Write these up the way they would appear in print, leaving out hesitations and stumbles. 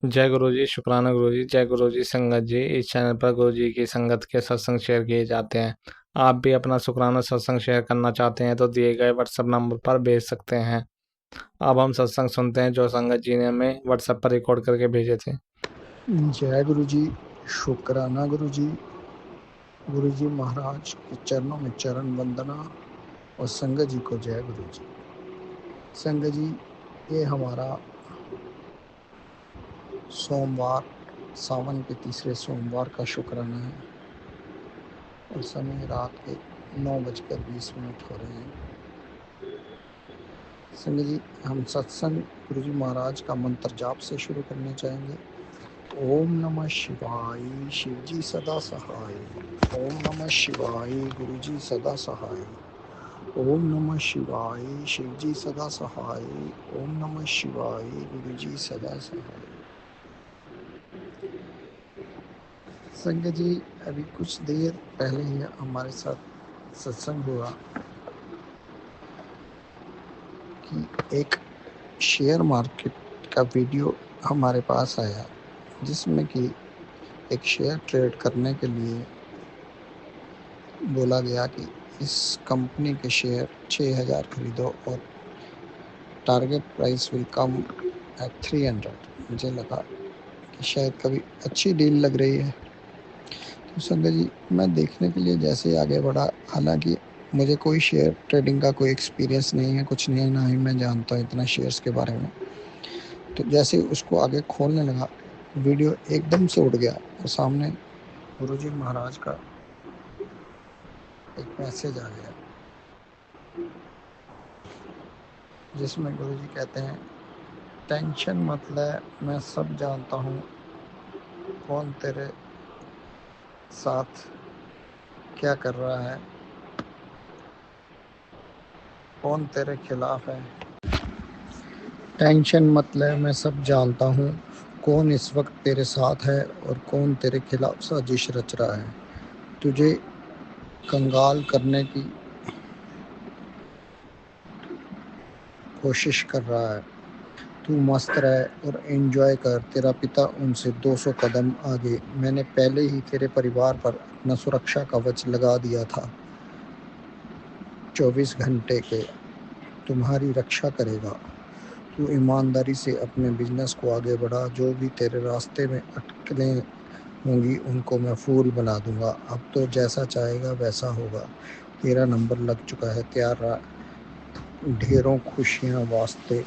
जय गुरु जी, शुक्राना गुरु जी। जय गुरु जी। संगत जी, इस चैनल पर गुरु जी की संगत के सत्संग शेयर किए जाते हैं। आप भी अपना शुक्राना सत्संग शेयर करना चाहते हैं तो दिए गए व्हाट्सएप नंबर पर भेज सकते हैं। अब हम सत्संग सुनते हैं जो संगत जी ने हमें व्हाट्सएप पर रिकॉर्ड करके भेजे थे। जय गुरु जी, शुक्राना गुरु जी महाराज के चरणों में चरण वंदना और संगत जी को जय गुरु जी। संगत जी, ये हमारा सोमवार, सावन के तीसरे सोमवार का शुक्राना है और समय रात के 9:20 हो रहे हैं। संगत जी, हम सत्संग गुरु जी महाराज का मंत्र जाप से शुरू करना चाहेंगे। ओम नमः शिवाय, शिव जी सदा सहाय। ओम नमः शिवाय, गुरु जी सदा सहाय। ओम नमः शिवाय, शिव जी सदा सहाय। ओम नमः शिवाय, गुरु जी सदा सहाय। संगत जी, अभी कुछ देर पहले ही हमारे साथ सत्संग हुआ कि एक शेयर मार्केट का वीडियो हमारे पास आया, जिसमें कि एक शेयर ट्रेड करने के लिए बोला गया कि इस कंपनी के शेयर 6000 खरीदो और target price will come at 300। मुझे लगा कि शायद कभी अच्छी डील लग रही है, तो संगत जी मैं देखने के लिए जैसे आगे बढ़ा, हालांकि मुझे कोई शेयर ट्रेडिंग का कोई एक्सपीरियंस नहीं है, कुछ नहीं है, ना ही मैं जानता हूँ इतना शेयर्स के बारे में। तो जैसे उसको आगे खोलने लगा, वीडियो एकदम से उड़ गया और सामने गुरुजी महाराज का एक मैसेज आ गया, जिसमें गुरुजी कहते हैं, टेंशन मत ले, मैं सब जानता हूँ, कौन तेरे साथ क्या कर रहा है, कौन तेरे खिलाफ है। टेंशन मत ले, मैं सब जानता हूँ, कौन इस वक्त तेरे साथ है और कौन तेरे खिलाफ साजिश रच रहा है। तुझे कंगाल करने की कोशिश कर रहा है। तू मस्त रह और एंजॉय कर, तेरा पिता उनसे 200 कदम आगे। मैंने पहले ही तेरे परिवार पर अपना सुरक्षा कवच लगा दिया था, 24 घंटे के तुम्हारी रक्षा करेगा। तू ईमानदारी से अपने बिजनेस को आगे बढ़ा, जो भी तेरे रास्ते में अटकलें होंगी उनको मैं फूल बना दूंगा। अब तो जैसा चाहेगा वैसा होगा, तेरा नंबर लग चुका है, तैयार रहा। ढेरों खुशियाँ वास्ते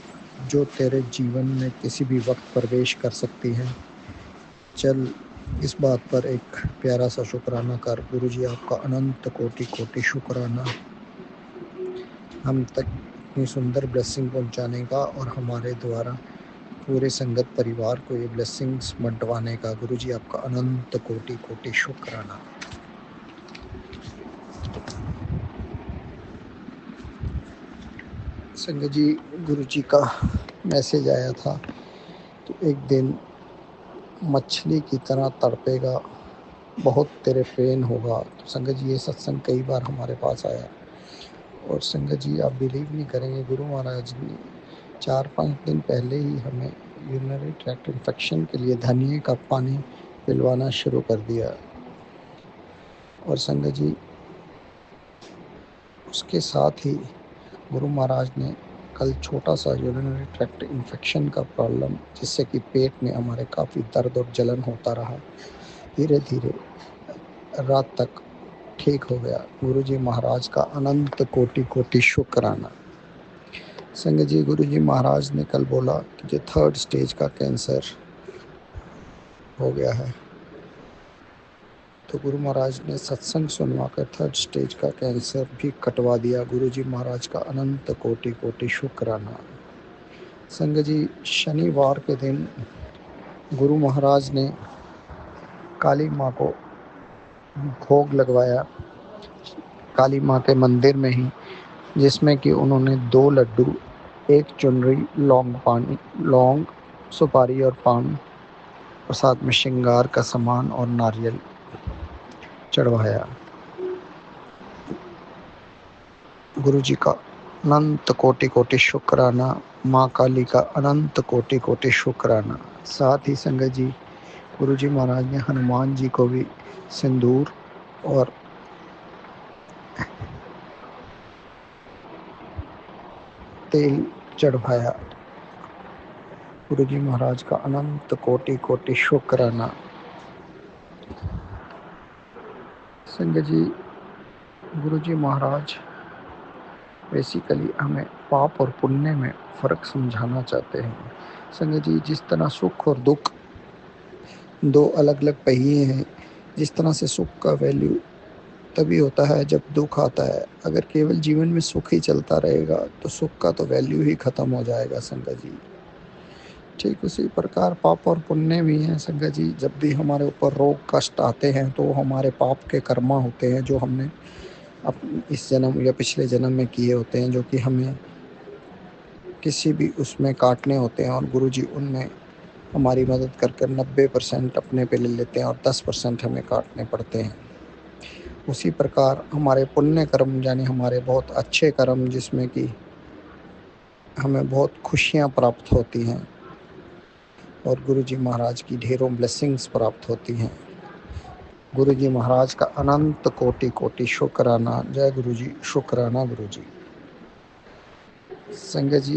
जो तेरे जीवन में किसी भी वक्त प्रवेश कर सकती हैं। चल इस बात पर एक प्यारा सा शुक्राना कर। गुरु जी आपका अनंत कोटि कोटि शुक्राना, हम तक इतनी सुंदर ब्लेसिंग पहुंचाने का और हमारे द्वारा पूरे संगत परिवार को ये ब्लेसिंग्स बंटवाने का। गुरु जी आपका अनंत कोटि कोटि शुक्राना। संगत जी, गुरु जी का मैसेज आया था, तो एक दिन मछली की तरह तड़पेगा, बहुत तेरे पेन होगा। तो संगत जी, ये सत्संग कई बार हमारे पास आया और संगत जी आप बिलीव नहीं करेंगे, गुरु महाराज ने 4-5 दिन पहले ही हमें यूरिनरी ट्रैक्ट इन्फेक्शन के लिए धनिए का पानी पिलवाना शुरू कर दिया। और संगत जी उसके साथ ही गुरु महाराज ने कल छोटा सा यूरिनरी ट्रैक्ट इन्फेक्शन का प्रॉब्लम, जिससे कि पेट में हमारे काफ़ी दर्द और जलन होता रहा, धीरे धीरे रात तक ठीक हो गया। गुरु जी महाराज का अनंत कोटि कोटि शुक्राना। संगत जी, गुरु जी महाराज ने कल बोला कि जो 3rd स्टेज का कैंसर हो गया है, तो गुरु महाराज ने सत्संग सुनवाकर 3rd स्टेज का कैंसर भी कटवा दिया। गुरु जी महाराज का अनंत कोटि कोटि शुक्राना। संगत जी, शनिवार के दिन गुरु महाराज ने काली माँ को भोग लगवाया, काली माँ के मंदिर में ही, जिसमें कि उन्होंने 2 लड्डू, 1 चुनरी, लौंग, सुपारी और पान और साथ में श्रृंगार का सामान और नारियल चढ़वाया। गुरु जी का अनंत कोटि कोटि शुक्राना। माँ काली का अनंत कोटि कोटि शुक्राना। साथ ही संगत जी गुरु जी महाराज ने हनुमान जी को भी सिंदूर और तेल चढ़वाया। गुरु जी महाराज का अनंत कोटि कोटि शुक्राना। संगत जी गुरु जी महाराज बेसिकली हमें पाप और पुण्य में फ़र्क समझाना चाहते हैं। संगत जी जिस तरह सुख और दुख दो अलग अलग पहिए हैं, जिस तरह से सुख का वैल्यू तभी होता है जब दुख आता है। अगर केवल जीवन में सुख ही चलता रहेगा तो सुख का तो वैल्यू ही खत्म हो जाएगा संगत जी। ठीक उसी प्रकार पाप और पुण्य भी हैं संगत जी। जब भी हमारे ऊपर रोग कष्ट आते हैं तो हमारे पाप के कर्मा होते हैं जो हमने इस जन्म या पिछले जन्म में किए होते हैं, जो कि हमें किसी भी उसमें काटने होते हैं और गुरु जी उनमें हमारी मदद कर कर 90% अपने पे ले लेते हैं और 10% हमें काटने पड़ते हैं। उसी प्रकार हमारे पुण्य कर्म यानी हमारे बहुत अच्छे कर्म जिसमें कि हमें बहुत खुशियाँ प्राप्त होती हैं और गुरु जी महाराज की ढेरों ब्लेसिंग्स प्राप्त होती हैं। गुरु जी महाराज का अनंत कोटि कोटि शुक्राना। जय गुरु जी, शुक्राना गुरु जी। संगत जी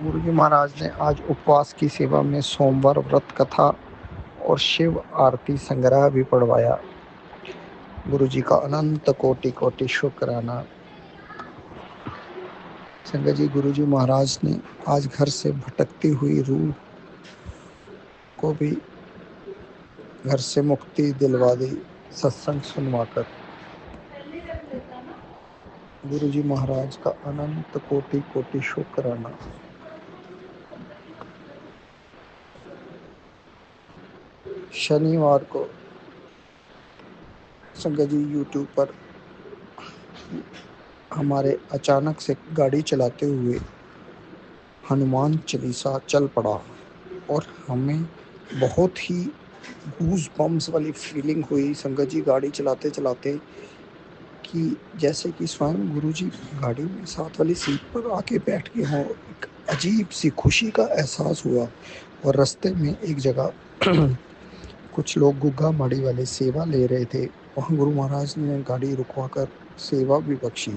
गुरु जी महाराज ने आज उपवास की सेवा में सोमवार व्रत कथा और शिव आरती संग्रह भी पढ़वाया। गुरु जी का अनंत कोटि कोटि शुक्राना। संगत जी गुरु जी महाराज ने आज घर से भटकती हुई रूह को भी घर से मुक्ति दिलवा दी सत्संग सुनवाकर। गुरु जी महाराज का अनंत कोटि कोटि शुक्राना। शनिवार को संगत जी यूट्यूब पर हमारे अचानक से गाड़ी चलाते हुए हनुमान चालीसा चल पड़ा और हमें बहुत ही गूज बम्स वाली फीलिंग हुई संगत जी गाड़ी चलाते चलाते कि जैसे कि स्वयं गुरु जी गाड़ी में साथ वाली सीट पर आके बैठ गए हों। एक अजीब सी खुशी का एहसास हुआ और रास्ते में एक जगह कुछ लोग गुग्गा माड़ी वाले सेवा ले रहे थे। वहाँ गुरु महाराज ने गाड़ी रुकवाकर सेवा भी बख्शी।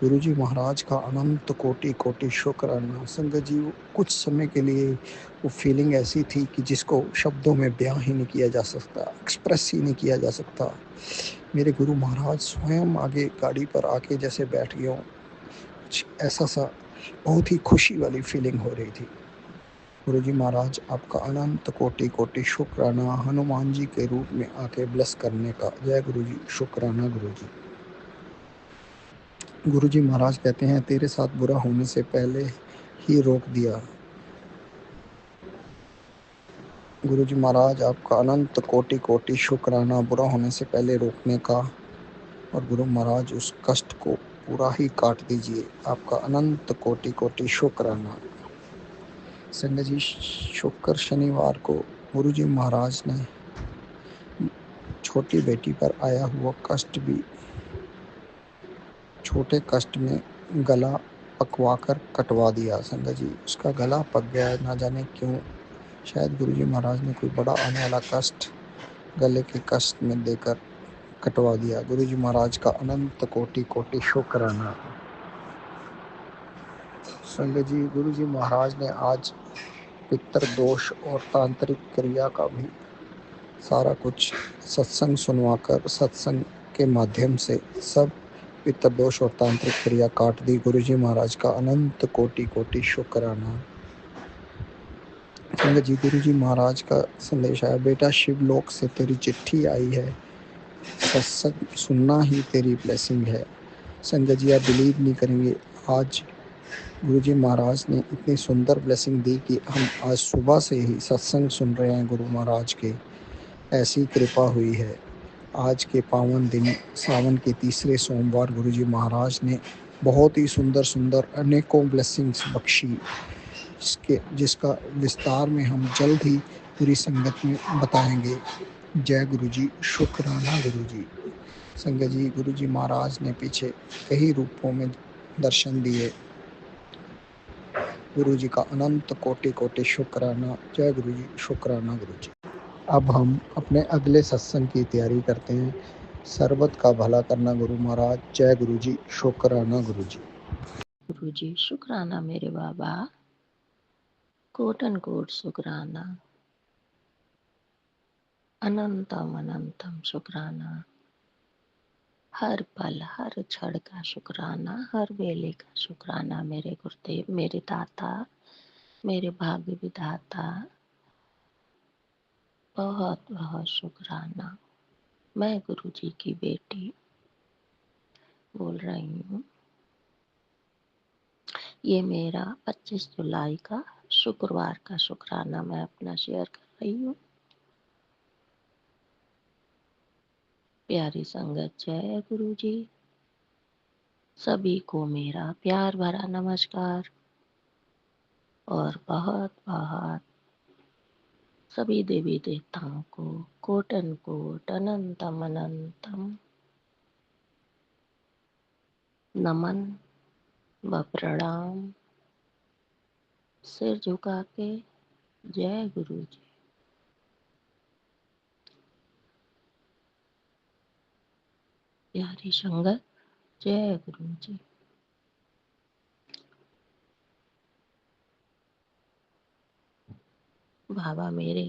गुरु जी महाराज का अनंत कोटि कोटि शुक्राना। संगत जी कुछ समय के लिए वो फीलिंग ऐसी थी कि जिसको शब्दों में बयां ही नहीं किया जा सकता, एक्सप्रेस ही नहीं किया जा सकता। मेरे गुरु महाराज स्वयं आगे गाड़ी पर आके जैसे बैठ गए हों, कुछ ऐसा सा बहुत ही खुशी वाली फीलिंग हो रही थी। गुरु जी महाराज आपका अनंत कोटि कोटि शुक्राना हनुमान जी के रूप में आके ब्लेस करने का। जय गुरु जी, शुक्राना गुरु जी। गुरु जी महाराज कहते हैं तेरे साथ बुरा होने से पहले ही रोक दिया। गुरु जी महाराज आपका अनंत कोटि कोटि शुक्राना बुरा होने से पहले रोकने का। और गुरु महाराज उस कष्ट को पूरा ही काट दीजिए। आपका अनंत कोटि कोटि शुक्राना। संगत जी शुक्र शनिवार को गुरु जी महाराज ने छोटी बेटी पर आया हुआ कष्ट भी छोटे कष्ट में गला पकवाकर कटवा दिया। संगत जी उसका गला पक गया ना जाने क्यों। शायद गुरु जी महाराज ने कोई बड़ा आने वाला कष्ट गले के कष्ट में देकर कटवा दिया। गुरु जी महाराज का अनंत कोटि कोटि शुक्राना। संगत जी गुरु जी महाराज ने आज पितृ दोष और तांत्रिक क्रिया का भी सारा कुछ सत्संग सुनवाकर सत्संग के माध्यम से सब पितृ दोष और तांत्रिक क्रिया काट दी। गुरु जी महाराज का अनंत कोटि कोटि शुक्राना। संगत जी गुरु जी महाराज का संदेश आया, बेटा शिवलोक से तेरी चिट्ठी आई है, सत्संग सुनना ही तेरी ब्लेसिंग है। संगत जी आप बिलीव नहीं करेंगे, आज गुरु जी महाराज ने इतनी सुंदर ब्लेसिंग दी कि हम आज सुबह से ही सत्संग सुन रहे हैं गुरु महाराज के। ऐसी कृपा हुई है। आज के पावन दिन सावन के तीसरे सोमवार गुरु जी महाराज ने बहुत ही सुंदर सुंदर अनेकों ब्लेसिंग्स बख्शी, जिसका विस्तार में हम जल्द ही पूरी संगत में बताएंगे। जय गुरु जी, शुक्राना गुरु जी। संगत जी गुरु जी महाराज ने पीछे कई रूपों में दर्शन दिए। गुरु जी का अनंत कोटि कोटि शुक्राना। जय गुरु जी, शुक्राना गुरु जी। अब हम अपने अगले सत्संग की तैयारी करते हैं। सर्वत का भला करना गुरु महाराज। जय गुरु जी, शुक्राना गुरु जी। गुरु जी शुक्राना मेरे बाबा, कोटन कोट शुक्राना, अनंतम अनंतम शुक्राना। हर पल हर क्षण का शुक्राना, हर वेले का शुक्राना मेरे गुरुदेव, मेरे दाता, मेरे भाग्य विधाता। बहुत बहुत शुक्राना। मैं गुरु जी की बेटी बोल रही हूँ। ये मेरा 25 जुलाई का शुक्रवार का शुक्राना मैं अपना शेयर कर रही हूँ। प्यारी संगत, जय गुरु जी। सभी को मेरा प्यार भरा नमस्कार और बहुत बहुत सभी देवी देवताओं को कोटन कोट अनंतम अनंतम नमन व प्रणाम। सिर झुका के जय गुरु जी। प्यारी संगत, जय गुरु जी। बाबा मेरे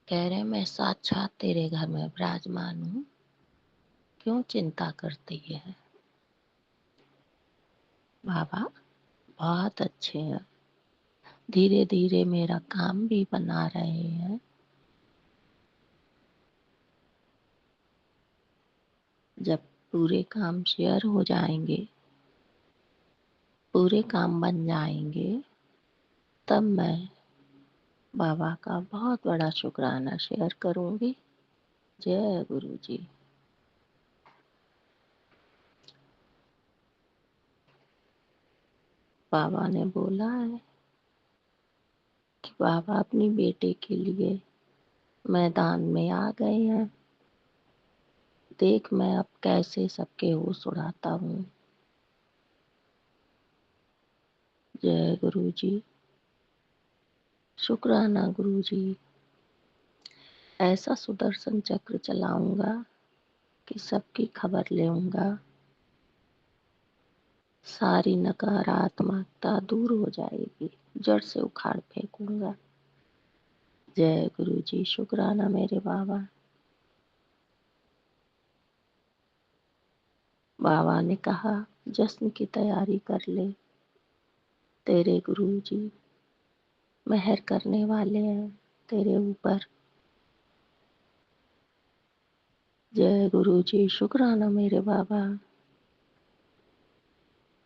कह रहे मैं साक्षात तेरे घर में विराजमान हूँ, क्यों चिंता करती है। बाबा बहुत अच्छे हैं, धीरे धीरे मेरा काम भी बना रहे हैं। जब पूरे काम शेयर हो जाएंगे, पूरे काम बन जाएंगे, तब मैं बाबा का बहुत बड़ा शुक्राना शेयर करूंगी। जय गुरु जी। बाबा ने बोला है कि बाबा अपनी बेटे के लिए मैदान में आ गए हैं। देख मैं अब कैसे सबके होश उड़ाता हूँ। जय गुरु जी, शुक्राना गुरु जी। ऐसा सुदर्शन चक्र चलाऊंगा कि सबकी खबर लेऊंगा, सारी नकारात्मकता दूर हो जाएगी, जड़ से उखाड़ फेंकूंगा। जय गुरु जी, शुक्राना मेरे बाबा। बाबा ने कहा जश्न की तैयारी कर ले, तेरे गुरु जी मेहर करने वाले हैं तेरे ऊपर। जय गुरु जी, शुक्राना मेरे बाबा।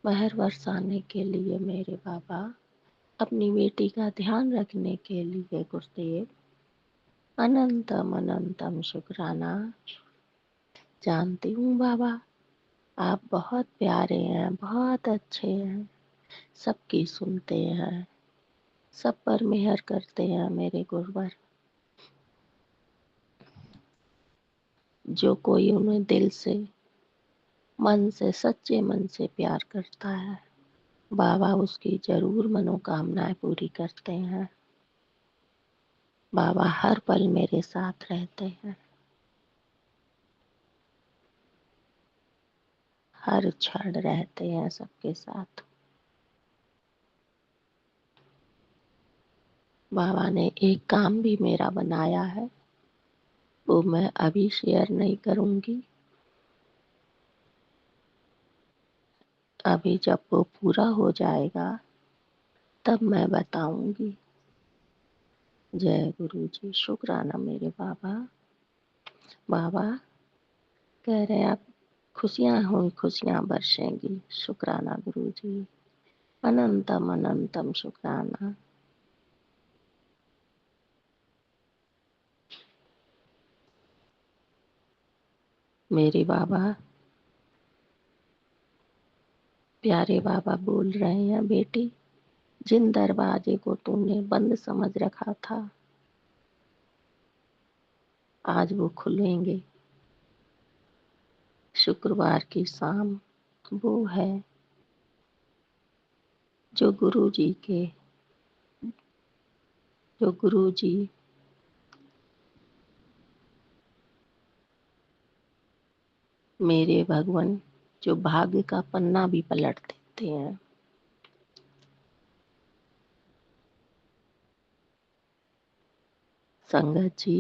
मेहर बरसाने के लिए मेरे बाबा, अपनी बेटी का ध्यान रखने के लिए गुरुदेव अनंतम अनंतम शुक्राना। जानती हूँ बाबा आप बहुत प्यारे हैं, बहुत अच्छे हैं, सबकी सुनते हैं, सब पर मेहर करते हैं मेरे गुरुवर। जो कोई उन्हें दिल से, मन से, सच्चे मन से प्यार करता है, बाबा उसकी जरूर मनोकामनाएं पूरी करते हैं। बाबा हर पल मेरे साथ रहते हैं, हर क्षण रहते हैं सबके साथ। बाबा ने एक काम भी मेरा बनाया है, वो मैं अभी शेयर नहीं करूंगी। अभी जब वो पूरा हो जाएगा तब मैं बताऊंगी। जय गुरु जी, शुक्राना मेरे बाबा। बाबा कह रहे आप खुशियां हुई खुशियां बरसेंगी। शुक्राना गुरु जी, अनंतम अनंतम शुक्राना। मेरे बाबा प्यारे बाबा बोल रहे हैं बेटी, जिन दरवाजे को तूने बंद समझ रखा था आज वो खुलेंगे। शुक्रवार की शाम वो है जो गुरुजी के जो गुरुजी मेरे भगवान जो भाग्य का पन्ना भी पलट देते हैं। संगत जी,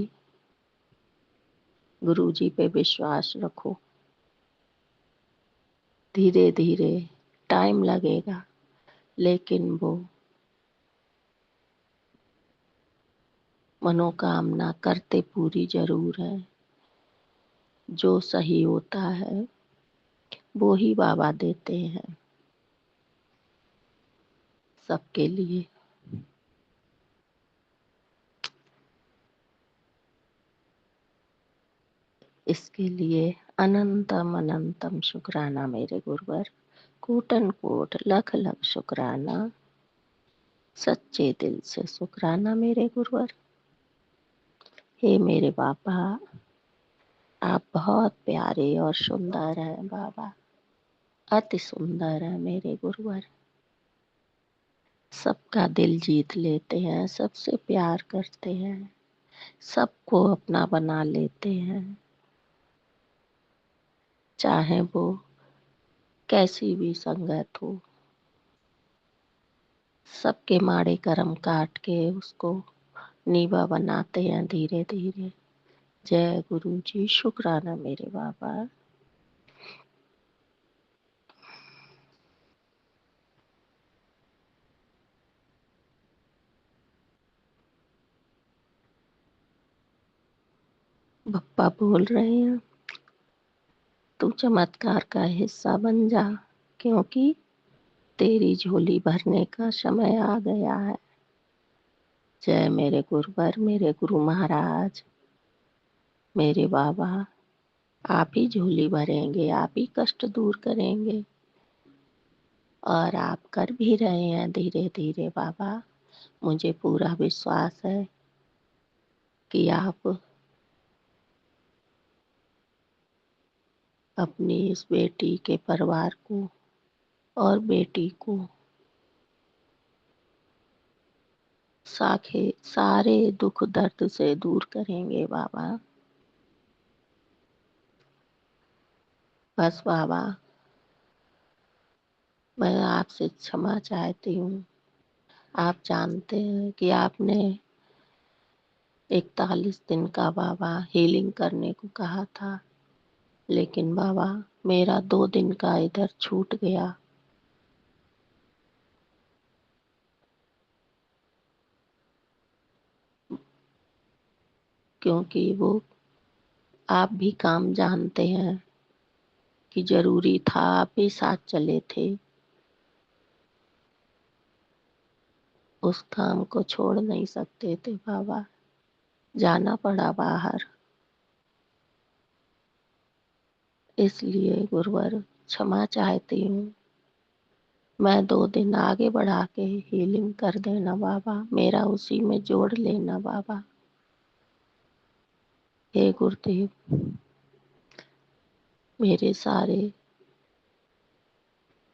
गुरुजी पे विश्वास रखो। धीरे धीरे टाइम लगेगा, लेकिन वो मनोकामना करते पूरी जरूर है। जो सही होता है वो ही बाबा देते हैं सबके लिए। इसके लिए अनंतम अनंतम शुक्राना मेरे गुरुवर। कोटन कोट लख लख शुक्राना, सच्चे दिल से शुक्राना मेरे गुरुवर। हे मेरे बाबा, आप बहुत प्यारे और सुंदर हैं बाबा, अति सुंदर है मेरे गुरुवर। सबका दिल जीत लेते हैं, सबसे प्यार करते हैं, सबको अपना बना लेते हैं, चाहे वो कैसी भी संगत हो। सबके माड़े कर्म काट के उसको नीवा बनाते हैं धीरे धीरे। जय गुरु जी, शुक्राना मेरे बाबा। बप्पा बोल रहे हैं, तू चमत्कार का हिस्सा बन जा, क्योंकि तेरी झोली भरने का समय आ गया है। जय मेरे गुरुवर, मेरे गुरु महाराज, मेरे बाबा। आप ही झोली भरेंगे, आप ही कष्ट दूर करेंगे, और आप कर भी रहे हैं धीरे धीरे बाबा। मुझे पूरा विश्वास है कि आप अपनी इस बेटी के परिवार को और बेटी को सारे दुख दर्द से दूर करेंगे बाबा। बस बाबा, मैं आपसे क्षमा चाहती हूँ। आप जानते हैं कि आपने 41 दिन का बाबा हीलिंग करने को कहा था, लेकिन बाबा मेरा 2 दिन का इधर छूट गया। क्योंकि वो आप भी काम जानते हैं कि जरूरी था, आप भी साथ चले थे। उस काम को छोड़ नहीं सकते थे बाबा, जाना पड़ा बाहर। इसलिए गुरुवर क्षमा चाहती हूँ। मैं 2 दिन आगे बढ़ा के हीलिंग कर देना बाबा, मेरा उसी में जोड़ लेना बाबा। हे गुरुदेव, मेरे सारे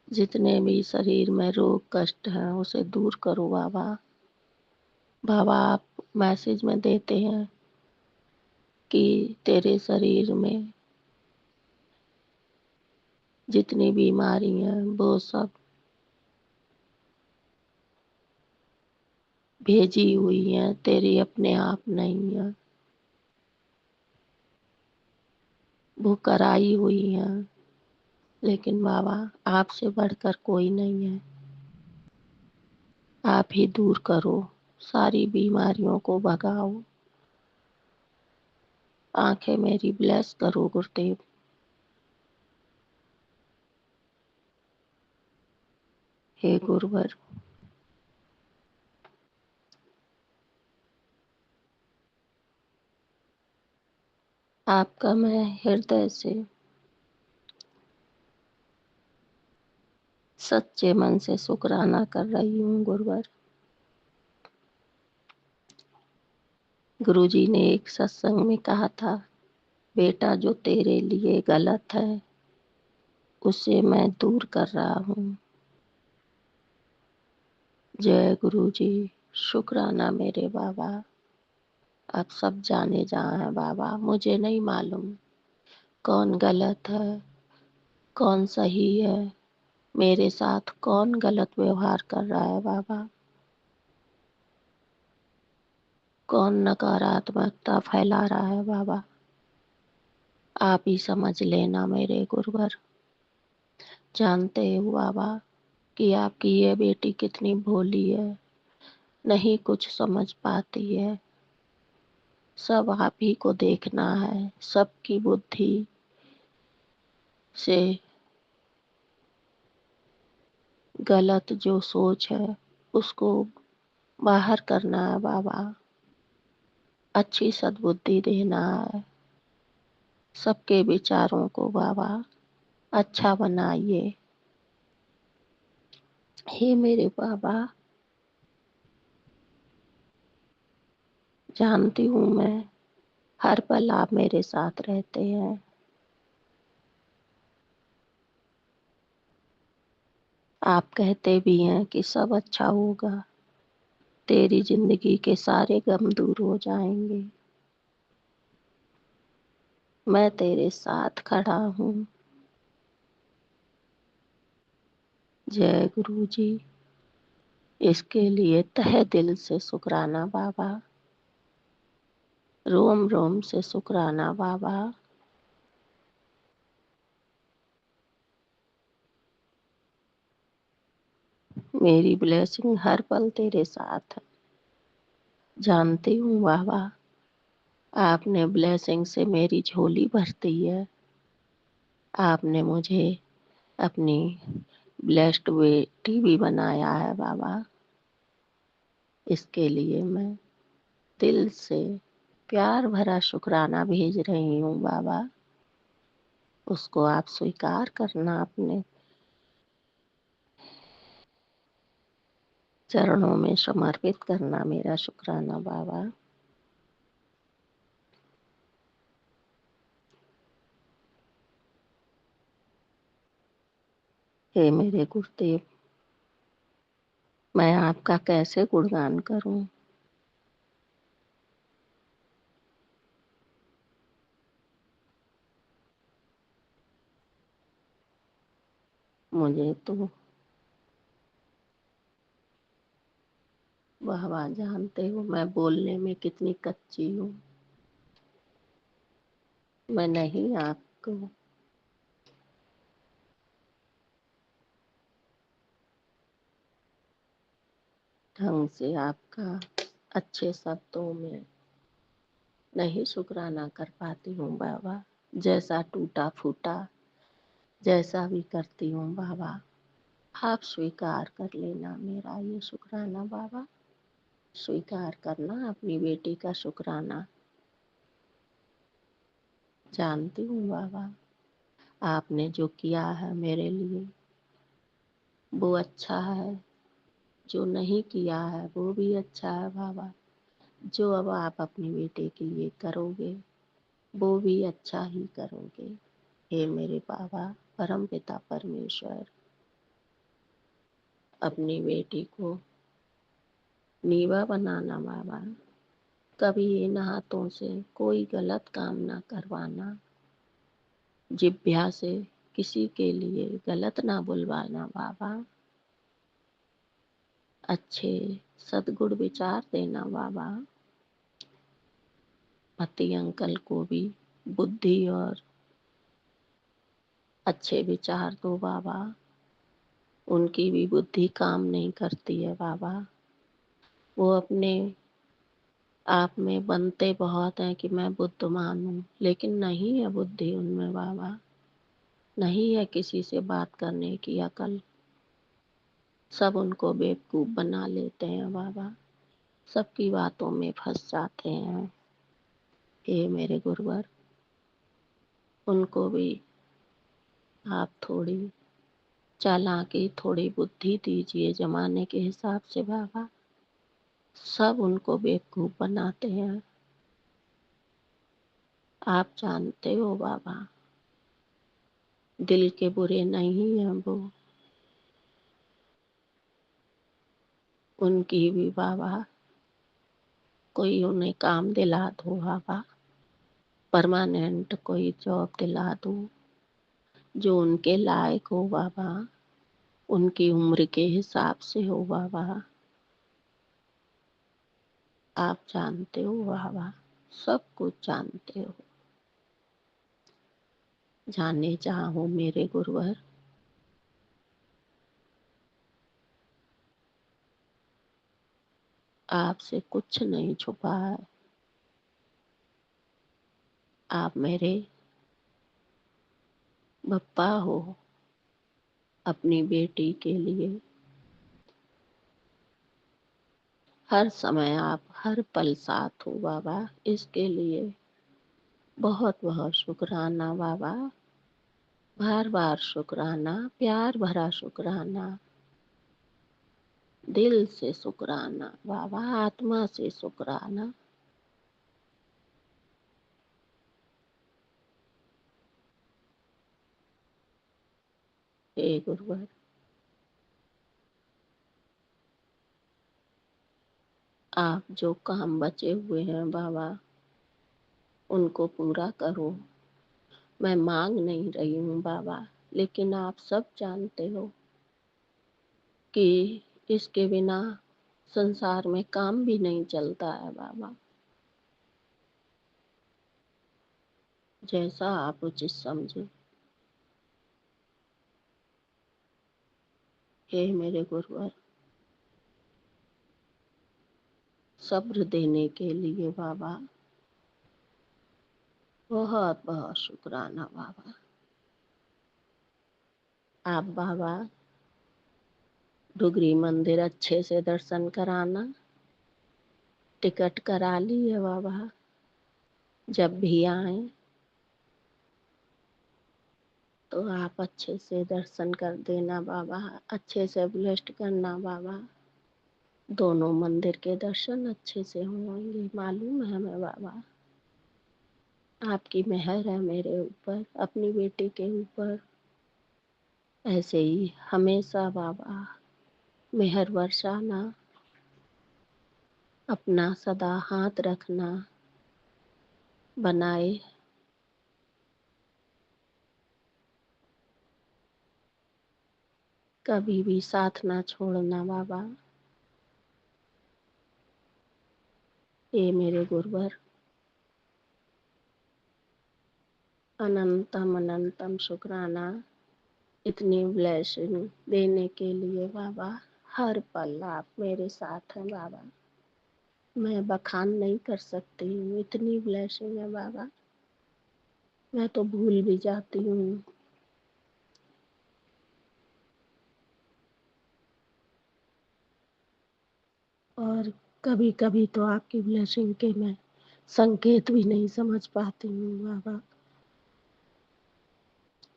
जितने भी शरीर में रोग कष्ट हैं उसे दूर करो बाबा। बाबा आप मैसेज में देते हैं कि तेरे शरीर में जितनी बीमारी हैं वो सब भेजी हुई हैं, तेरी अपने आप नहीं है, वो कराई हुई हैं। लेकिन बाबा आपसे बढ़कर कोई नहीं है। आप ही दूर करो, सारी बीमारियों को भगाओ। आंखें मेरी ब्लेस करो गुरुदेव। हे गुरुवर, आपका मैं हृदय से सच्चे मन से शुक्राना कर रही हूँ गुरुवर। गुरुजी ने एक सत्संग में कहा था, बेटा जो तेरे लिए गलत है उसे मैं दूर कर रहा हूँ। जय गुरु जी। शुक्राना मेरे बाबा। आप सब जाने जहाँ हैं बाबा, मुझे नहीं मालूम कौन गलत है कौन सही है, मेरे साथ कौन गलत व्यवहार कर रहा है बाबा, कौन नकारात्मकता फैला रहा है बाबा। आप ही समझ लेना मेरे गुरुवर। जानते हो बाबा कि आपकी ये बेटी कितनी भोली है, नहीं कुछ समझ पाती है। सब आप ही को देखना है, सबकी बुद्धि से गलत जो सोच है उसको बाहर करना है बाबा। अच्छी सद्बुद्धि देना है, सबके विचारों को बाबा अच्छा बनाइए। हे मेरे बाबा, जानती हूँ मैं हर पल आप मेरे साथ रहते हैं। आप कहते भी हैं कि सब अच्छा होगा, तेरी जिंदगी के सारे गम दूर हो जाएंगे। मैं तेरे साथ खड़ा हूँ। जय गुरु जी। इसके लिए तहे दिल से शुक्राना बाबा, रोम रोम से शुक्राना बाबा। मेरी ब्लेसिंग हर पल तेरे साथ है। जानती हूँ बाबा, आपने ब्लेसिंग से मेरी झोली भर दी है। आपने मुझे अपनी ब्लेस्ड बेटी भी बनाया है बाबा। इसके लिए मैं दिल से प्यार भरा शुक्राना भेज रही हूँ बाबा। उसको आप स्वीकार करना, अपने चरणों में समर्पित करना मेरा शुक्राना बाबा। हे मेरे गुरुदेव, मैं आपका कैसे गुणगान करूं। मुझे तो बाबा जानते हो मैं बोलने में कितनी कच्ची हूँ। मैं नहीं आपको ढंग से आपका अच्छे शब्दों में नहीं शुक्राना कर पाती हूँ बाबा। जैसा टूटा फूटा जैसा भी करती हूँ बाबा, आप स्वीकार कर लेना मेरा ये शुक्राना बाबा। स्वीकार करना अपनी बेटी का शुक्राना। जानती हूँ बाबा, आपने जो किया है मेरे लिए वो अच्छा है, जो नहीं किया है वो भी अच्छा है बाबा। जो अब आप अपनी बेटे के लिए करोगे वो भी अच्छा ही करोगे। हे मेरे बाबा परम पिता परमेश्वर, अपनी बेटी को नीवा बनाना बाबा। कभी इन हाथों से कोई गलत काम ना करवाना, जिह्वा से किसी के लिए गलत ना बुलवाना बाबा। अच्छे सद्गुण विचार देना बाबा। पति अंकल को भी बुद्धि और अच्छे विचार दो बाबा। उनकी भी बुद्धि काम नहीं करती है बाबा। वो अपने आप में बनते बहुत हैं कि मैं बुद्धिमान हूँ, लेकिन नहीं है बुद्धि उनमें बाबा। नहीं है किसी से बात करने की अकल। सब उनको बेवकूफ़ बना लेते हैं बाबा, सबकी बातों में फंस जाते हैं। हे मेरे गुरुवर, उनको भी आप थोड़ी चालाकी थोड़ी बुद्धि दीजिए जमाने के हिसाब से बाबा। सब उनको बेवकूफ़ बनाते हैं। आप जानते हो बाबा, दिल के बुरे नहीं हैं वो। उनकी भी बाबा कोई उन्हें काम दिला दो बाबा, परमानेंट कोई जॉब दिला दो जो उनके लायक हो बाबा, उनकी उम्र के हिसाब से हो बाबा। आप जानते हो बाबा, सब कुछ जानते हो। जाने चाहो मेरे गुरुवर, आपसे कुछ नहीं छुपा है। आप मेरे बप्पा हो, अपनी बेटी के लिए हर समय आप हर पल साथ हो बाबा। इसके लिए बहुत बहुत शुक्राना बाबा, बार बार शुक्राना, प्यार भरा शुक्राना, दिल से शुक्राना बाबा, आत्मा से शुक्राना। हे गुरुवर, आप जो काम बचे हुए हैं बाबा, उनको पूरा करो। मैं मांग नहीं रही हूँ बाबा, लेकिन आप सब जानते हो कि इसके बिना संसार में काम भी नहीं चलता है बाबा। जैसा आप उचित समझे। हे मेरे गुरुवर, सब्र देने के लिए बाबा बहुत बहुत शुक्राना बाबा। आप बाबा डुगरी मंदिर अच्छे से दर्शन कराना, टिकट करा ली है बाबा। जब भी आए तो आप अच्छे से दर्शन कर देना बाबा, अच्छे से ब्लेस्ड करना बाबा। दोनों मंदिर के दर्शन अच्छे से होंगे, मालूम है हमें बाबा। आपकी मेहर है मेरे ऊपर, अपनी बेटी के ऊपर। ऐसे ही हमेशा बाबा मेहर बरसाना, अपना सदा हाथ रखना बनाए। कभी भी साथ ना छोड़ना बाबा। ये मेरे गुरुवर, अनंतम अनंतम शुक्राना इतनी ब्लेसिंग देने के लिए बाबा। हर पल आप मेरे साथ हैं बाबा। मैं बखान नहीं कर सकती हूँ, इतनी ब्लेसिंग है बाबा। मैं तो भूल भी जाती हूँ। और कभी कभी तो आपकी ब्लेसिंग के मैं संकेत भी नहीं समझ पाती हूँ बाबा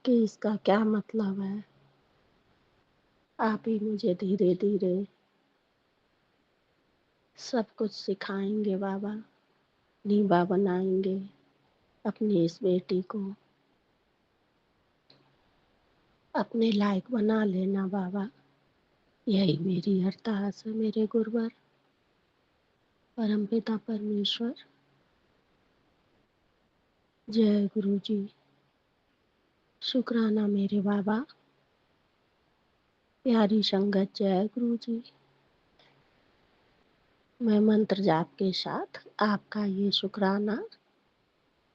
कि इसका क्या मतलब है। आप ही मुझे धीरे धीरे सब कुछ सिखाएंगे बाबा, नींबा बनाएंगे अपनी इस बेटी को, अपने लायक बना लेना बाबा। यही मेरी अरदास है मेरे गुरुवर, परमपिता परमेश्वर। जय गुरु जी। शुक्राना मेरे बाबा, प्यारी संगत। जय गुरु जी। मैं मंत्र जाप के साथ आपका ये शुक्राना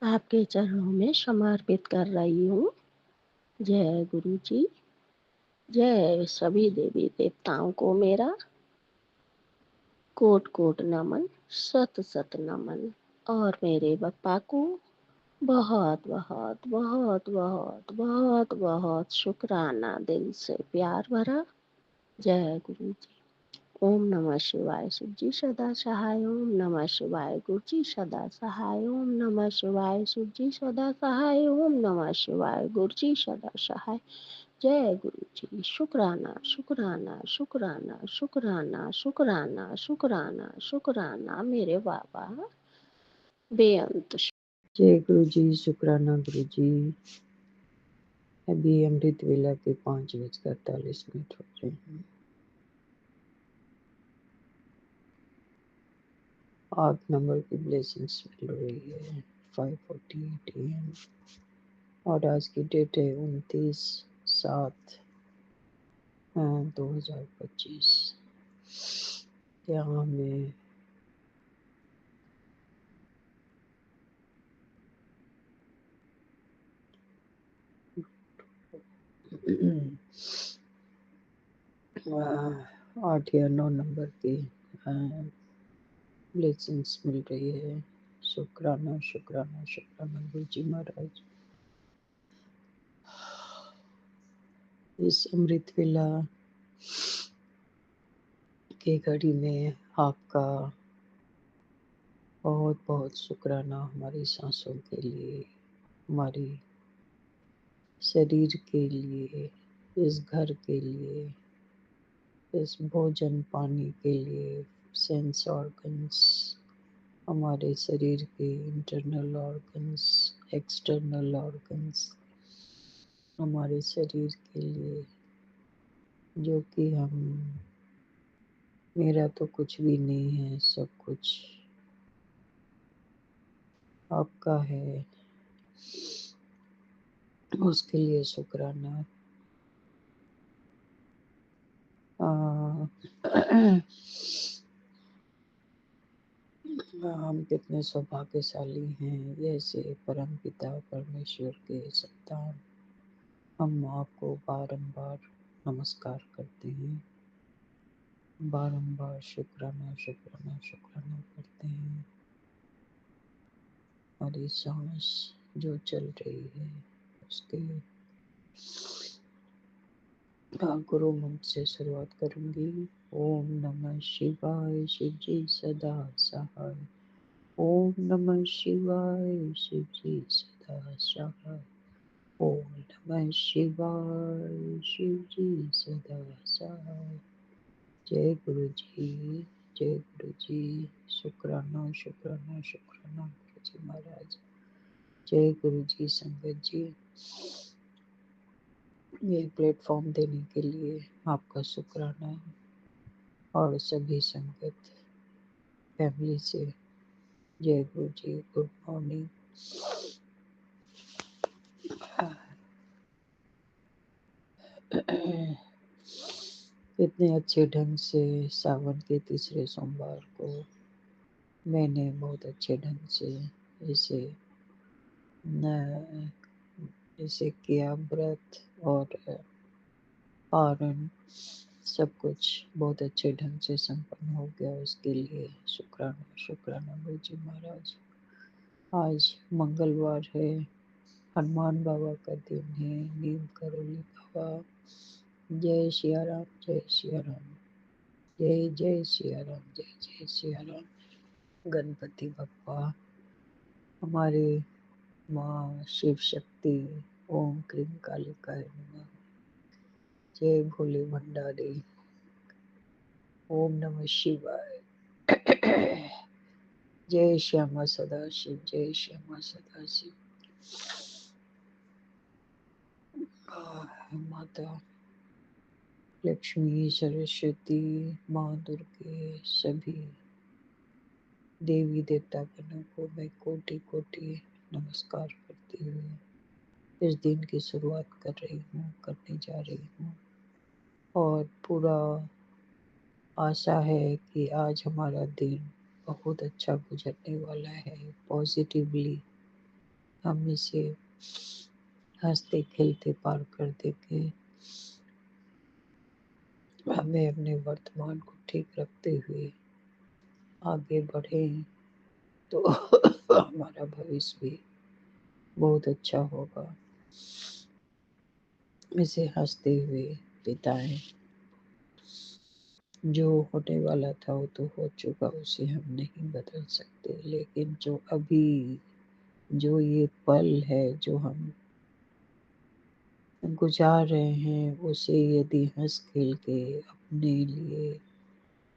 आपके चरणों में समर्पित कर रही हूँ। जय गुरु जी। जय सभी देवी देवताओं को मेरा कोट कोट नमन, सत सत नमन। और मेरे बप्पा को बहुत बहुत बहुत बहुत बहुत बहुत शुक्राना, दिल से प्यार भरा। जय गुरु जी। ओम नमः शिवाय। शिव जी सदा सहाय। ओम नमः शिवाय। गुरु जी सदा सहाय। ओम नमः शिवाय। शिव जी सदा सहाय। ओम नमः शिवाय। गुरु जी सदा सहाय। जय गुरु जी। शुक्राना शुक्राना शुक्राना शुक्राना शुक्राना शुक्राना शुक्राना मेरे बाबा बेअंत। जय गुरु जी। शुक्राना गुरु जी। अभी अमृत वेला के 5:48 हो रहे हैं। 8 नंबर की ब्लेसिंग्स मिल रही है 5:48 AM और आज की डेट है 29/7/2025। यहाँ हमें आ, 8 या 9 नंबर की ब्लेसिंग्स मिल रही है। शुक्राना शुक्राना शुक्राना गुरु जी महाराज। इस अमृत वेला की घड़ी में आपका बहुत बहुत शुक्राना हमारी सांसों के लिए, हमारी शरीर के लिए, इस घर के लिए, इस भोजन पानी के लिए, सेंस ऑर्गन्स, हमारे शरीर के इंटरनल ऑर्गन्स, एक्सटर्नल ऑर्गन्स, हमारे शरीर के लिए जो कि हम मेरा तो कुछ भी नहीं है, सब कुछ आपका है, उसके लिए शुक्राना। हम कितने सौभाग्यशाली हैं, जैसे परम पिता परमेश्वर के संतान हम आपको बारंबार नमस्कार करते हैं, बारंबार शुक्राना शुक्राना शुक्राना करते हैं। हमारी सांस जो चल रही है उसके गुरु मंत्र से शुरुआत करूंगी। ओम नमः शिवाय, शिव जी सदा सहाय। ओम नमः शिवाय, शिव जी सदा सहाय। ओम नमः शिवाय, शिव जी सदा सहाय। जय गुरु जी, जय गुरु जी। शुक्राना शुक्राना शुक्राना गुरु जी महाराज। जय गुरु जी संगत जी। ये प्लेटफॉर्म देने के लिए आपका शुक्राना और सभी संगत फैमिली से जय गुरु जी, गुड मॉर्निंग। इतने अच्छे ढंग से सावन के तीसरे सोमवार को मैंने बहुत अच्छे ढंग से इसे न इसे किया, व्रत और पारण सब कुछ बहुत अच्छे ढंग से संपन्न हो गया। उसके लिए शुक्राना शुक्राना गुरु जी महाराज। आज मंगलवार है, हनुमान बाबा का दिन है, नीम करोली बाबा। जय सिया राम, जय सिया राम, जय जय सिया राम, जय जय सिया राम। गणपति बप्पा, हमारे माँ शिव शक्ति, ओम क्लीम कालिकाय नमः। जय भोले भंडारी, ओम नमः शिवाय। जय श्यामा सदा शिव, जय श्यामा सदा शिव। माता लक्ष्मी, सरस्वती, माँ दुर्गे, सभी देवी देवता गणों को मैं कोटि कोटि नमस्कार करती हुए इस दिन की शुरुआत करने जा रही हूँ। और पूरा आशा है कि आज हमारा दिन बहुत अच्छा गुजरने वाला है। पॉजिटिवली हम इसे हंसते खेलते पार कर देंगे। हमें अपने वर्तमान को ठीक रखते हुए आगे बढ़ें तो हमारा भविष्य भी बहुत अच्छा होगा। इसे हंसते हुए बिताएं। जो होने वाला था वो तो हो चुका, उसे हम नहीं बदल सकते, लेकिन जो अभी जो ये पल है जो हम गुजार रहे हैं उसे यदि हंस खेल के अपने लिए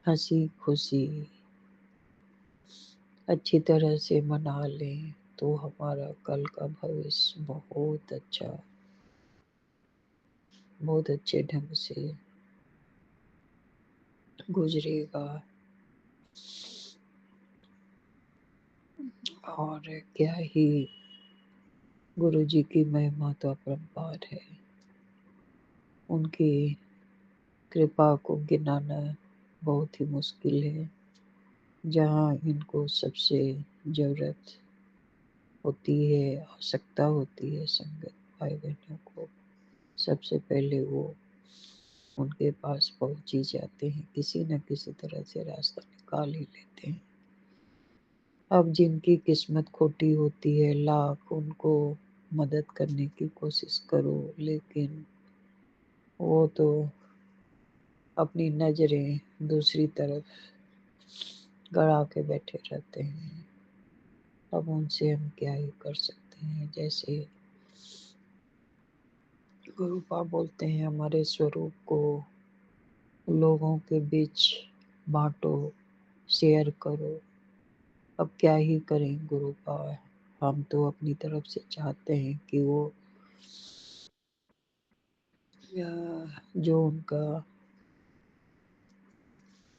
हंसी खुशी अच्छी तरह से मना लें तो हमारा कल का भविष्य बहुत अच्छे ढंग से गुजरेगा। और क्या ही गुरु जी की महिमा तो अपरंपार है। उनकी कृपा को गिनाना बहुत ही मुश्किल है। जहाँ इनको सबसे ज़रूरत होती है, आवश्यकता होती है संगत भाई बहनों को, सबसे पहले वो उनके पास पहुँच ही जाते हैं, किसी न किसी तरह से रास्ता निकाल ही लेते हैं। अब जिनकी किस्मत खोटी होती है, लाख उनको मदद करने की कोशिश करो, लेकिन वो तो अपनी नज़रें दूसरी तरफ गड़ा के बैठे रहते हैं। अब उनसे हम क्या ही कर सकते हैं। जैसे गुरुपा बोलते हैं, हमारे स्वरूप को लोगों के बीच बांटो, शेयर करो। अब क्या ही करें गुरुपा, हम तो अपनी तरफ से चाहते हैं कि वो जो उनका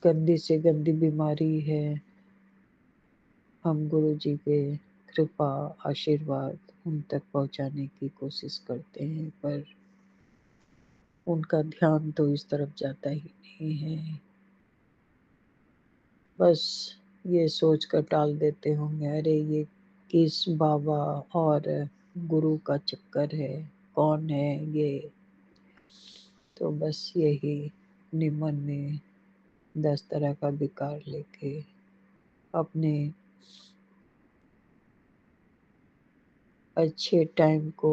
गंदी से गंदी बीमारी है, हम गुरु जी के कृपा आशीर्वाद उन तक पहुंचाने की कोशिश करते हैं, पर उनका ध्यान तो इस तरफ जाता ही नहीं है। बस ये सोच कर टाल देते होंगे, अरे ये किस बाबा और गुरु का चक्कर है, कौन है ये। तो बस यही अपने मन में 10 तरह का विकार लेके अपने अच्छे टाइम को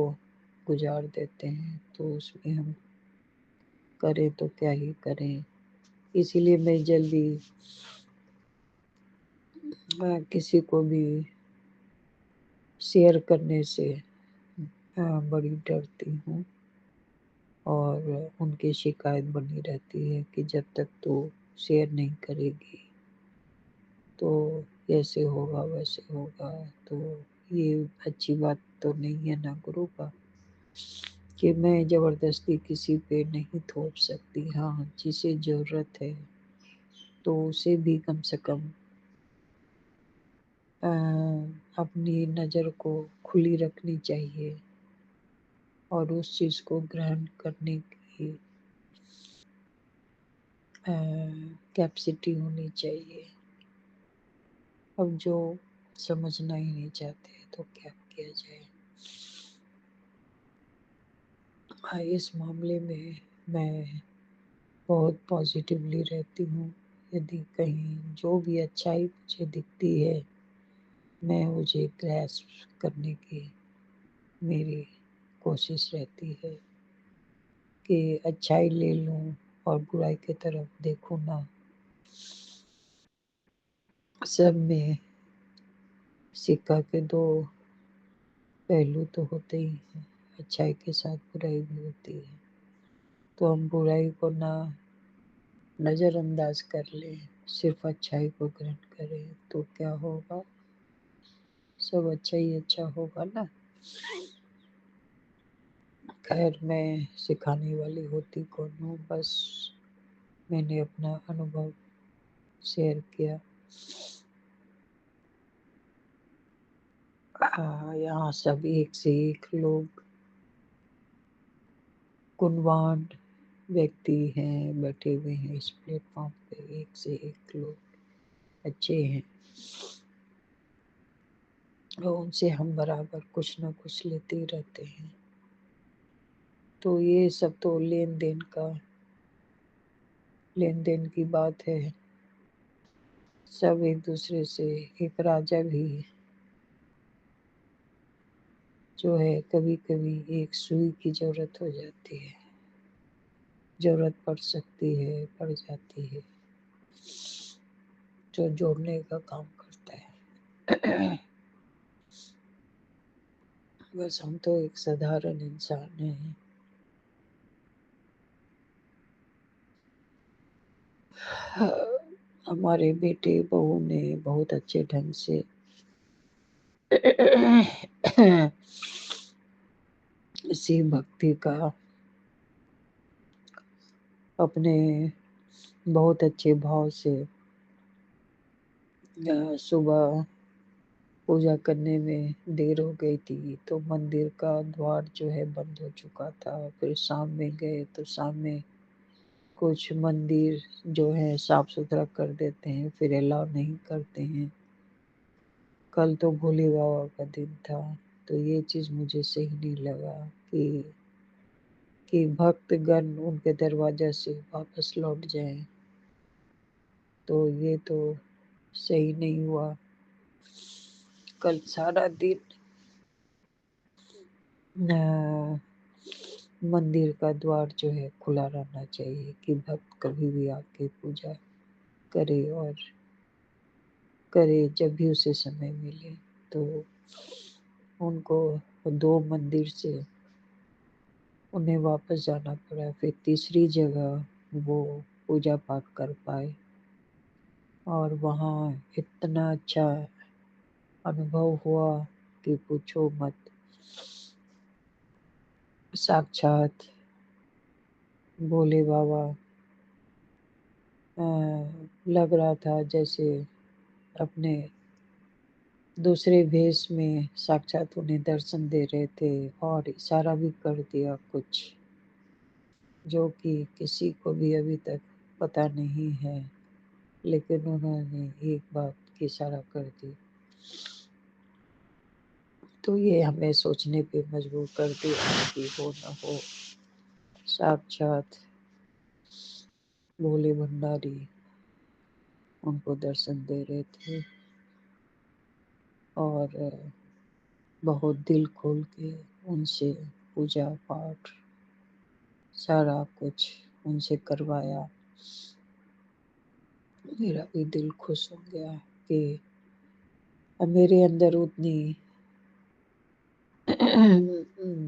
गुजार देते हैं। तो उसमें हम करें तो क्या ही करें। इसीलिए मैं जल्दी किसी को भी शेयर करने से बड़ी डरती हूँ, और उनकी शिकायत बनी रहती है कि जब तक तो शेयर नहीं करेगी तो ऐसे होगा वैसे होगा। तो ये अच्छी बात तो नहीं है ना गुरु का, कि मैं ज़बरदस्ती किसी पे नहीं थोप सकती। हाँ, जिसे ज़रूरत है तो उसे भी कम से कम अपनी नज़र को खुली रखनी चाहिए और उस चीज़ को ग्रहण करने की कैपेसिटी होनी चाहिए। अब जो समझना ही नहीं चाहते तो क्या किया जाए। हाँ, इस मामले में मैं बहुत पॉजिटिवली रहती हूँ। यदि कहीं जो भी अच्छाई मुझे दिखती है, मैं मुझे ग्रैस्प करने की मेरी कोशिश रहती है कि अच्छाई ले लूँ और बुराई की तरफ देखूँ ना। सब में सिक्का के दो पहलू तो होते ही हैं, अच्छाई के साथ बुराई भी होती है। तो हम बुराई को ना नज़रअंदाज कर लें, सिर्फ अच्छाई को ग्रहण करें, तो क्या होगा, सब अच्छा ही अच्छा होगा ना। खैर, मैं सिखाने वाली होती कौन हूँ, बस मैंने अपना अनुभव शेयर किया। यहाँ सब एक से एक लोग गुणवान व्यक्ति हैं, बैठे हुए हैं इस प्लेटफॉर्म पे। एक से एक लोग अच्छे हैं और उनसे हम बराबर कुछ ना कुछ लेते ही रहते हैं। तो ये सब तो लेन देन की बात है। सब एक दूसरे से, एक राजा भी जो है कभी कभी एक सुई की जरूरत हो जाती है, जरूरत पड़ सकती है, पड़ जाती है, जो जोड़ने का काम करता है। बस हम तो एक साधारण इंसान हैं। हमारे बेटे बहू ने बहुत अच्छे ढंग से इसी भक्ति का अपने बहुत अच्छे भाव से सुबह पूजा करने में देर हो गई थी, तो मंदिर का द्वार जो है बंद हो चुका था। फिर शाम में गए तो शाम में कुछ मंदिर जो है साफ सुथरा कर देते हैं, फिर अलाउ नहीं करते हैं। कल तो भोले बाबा का दिन था, तो ये चीज़ मुझे सही नहीं लगा कि भक्तगण उनके दरवाजा से वापस लौट जाएं। तो ये तो सही नहीं हुआ। कल सारा दिन मंदिर का द्वार जो है खुला रहना चाहिए कि भक्त कभी भी आके पूजा करे और करे जब भी उसे समय मिले। तो उनको 2 मंदिर से उन्हें वापस जाना पड़ा, फिर तीसरी जगह वो पूजा पाठ कर पाए और वहाँ इतना अच्छा अनुभव हुआ कि पूछो मत। साक्षात भोले बाबा लग रहा था जैसे अपने दूसरे भेष में साक्षात उन्हें दर्शन दे रहे थे और इशारा भी कर दिया कुछ, जो कि किसी को भी अभी तक पता नहीं है, लेकिन उन्होंने एक बात की इशारा कर दी। तो ये हमें सोचने पे मजबूर कर दिया कि हो न हो साक्षात भोले भंडारी उनको दर्शन दे रहे थे और बहुत दिल खोल के उनसे पूजा पाठ सारा कुछ उनसे करवाया। मेरा भी दिल खुश हो गया कि मेरे अंदर उतनी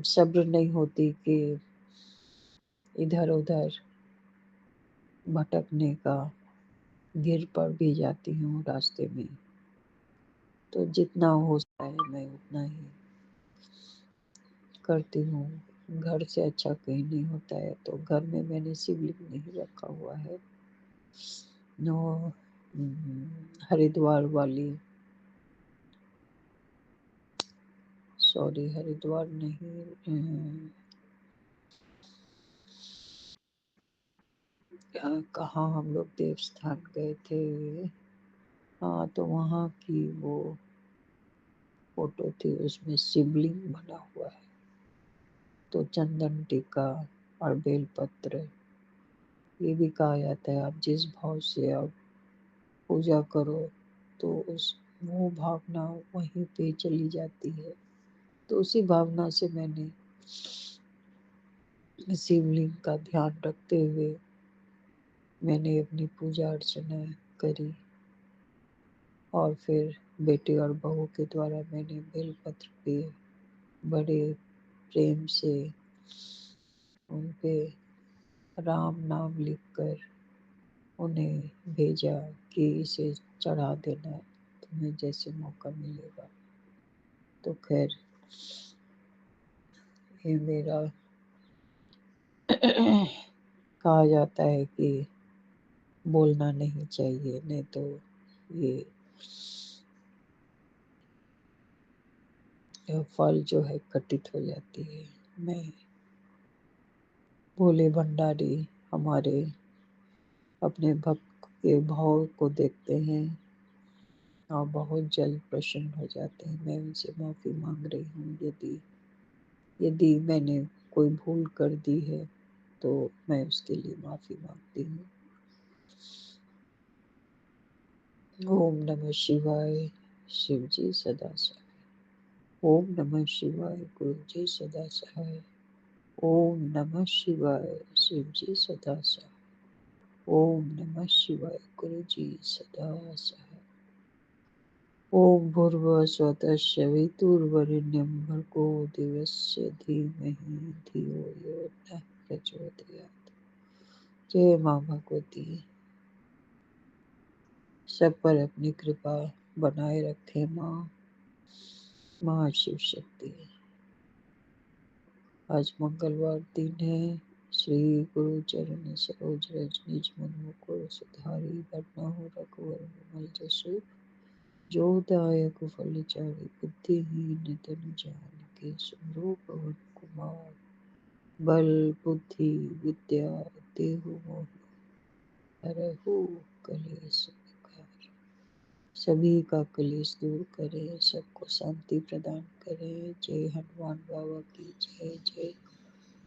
सब्र नहीं होती कि इधर उधर भटकने का, गिर पड़ भी जाती हूँ रास्ते में। तो जितना हो सकता है मैं उतना ही करती हूँ। घर से अच्छा कहीं नहीं होता है, तो घर में मैंने शिवलिंग नहीं रखा हुआ है। नो हरिद्वार वाली, सॉरी हरिद्वार नहीं, कहाँ हम लोग देवस्थान गए थे। हाँ, तो वहाँ की वो फोटो थी, उसमें शिवलिंग बना हुआ है। तो चंदन टीका और बेलपत्र, ये भी कहा जाता है आप जिस भाव से आप पूजा करो तो उस वो भावना वहीं पे चली जाती है। तो उसी भावना से मैंने शिवलिंग का ध्यान रखते हुए मैंने अपनी पूजा अर्चना करी और फिर बेटे और बहू के द्वारा मैंने बेलपत्र पे बड़े प्रेम से उन पे राम नाम लिखकर उन्हें भेजा कि इसे चढ़ा देना तुम्हें जैसे मौका मिलेगा। तो खैर ये मेरा कहा जाता है कि बोलना नहीं चाहिए, नहीं तो ये फल जो है कटित हो जाती है। मैं भोले भंडारी हमारे अपने भक्त के भाव को देखते हैं और बहुत जल्द प्रसन्न हो जाते हैं। मैं उनसे माफ़ी मांग रही हूँ यदि मैंने कोई भूल कर दी है तो मैं उसके लिए माफ़ी मांगती हूँ। ओम नमः शिवाय। शिव जी सदा सहाय। ओम नमः शिवाय। गुरु जी सदा सहाय। ओम नमः शिवाय। शिव जी सदा सहाय। ओम नमः शिवाय। गुरु जी सदा सहाय। ओम भूर्भुवः स्वतः सवितुर्वरेण्यं भर्गो देवस्य धीमहि धियो यो नः प्रचोदयात्। जय माँ भगवती, सब पर अपनी कृपा बनाए रखे माँ। माँ शिव शक्ति। आज मंगलवार दिन है। श्री गुरु चरण सरोज रज निज मन मुकुर सुधारी, वरना हो रघुवर विमल जसु। जो दायक फलचारी बुद्धिहीन तनु जानिके स्वरूप कुमार बल बुद्धि विद्या देहु मोहि हरहु कलेश विकार। सभी का कलेश दूर करे, सबको शांति प्रदान करे। जय हनुमान बाबा की जय। जय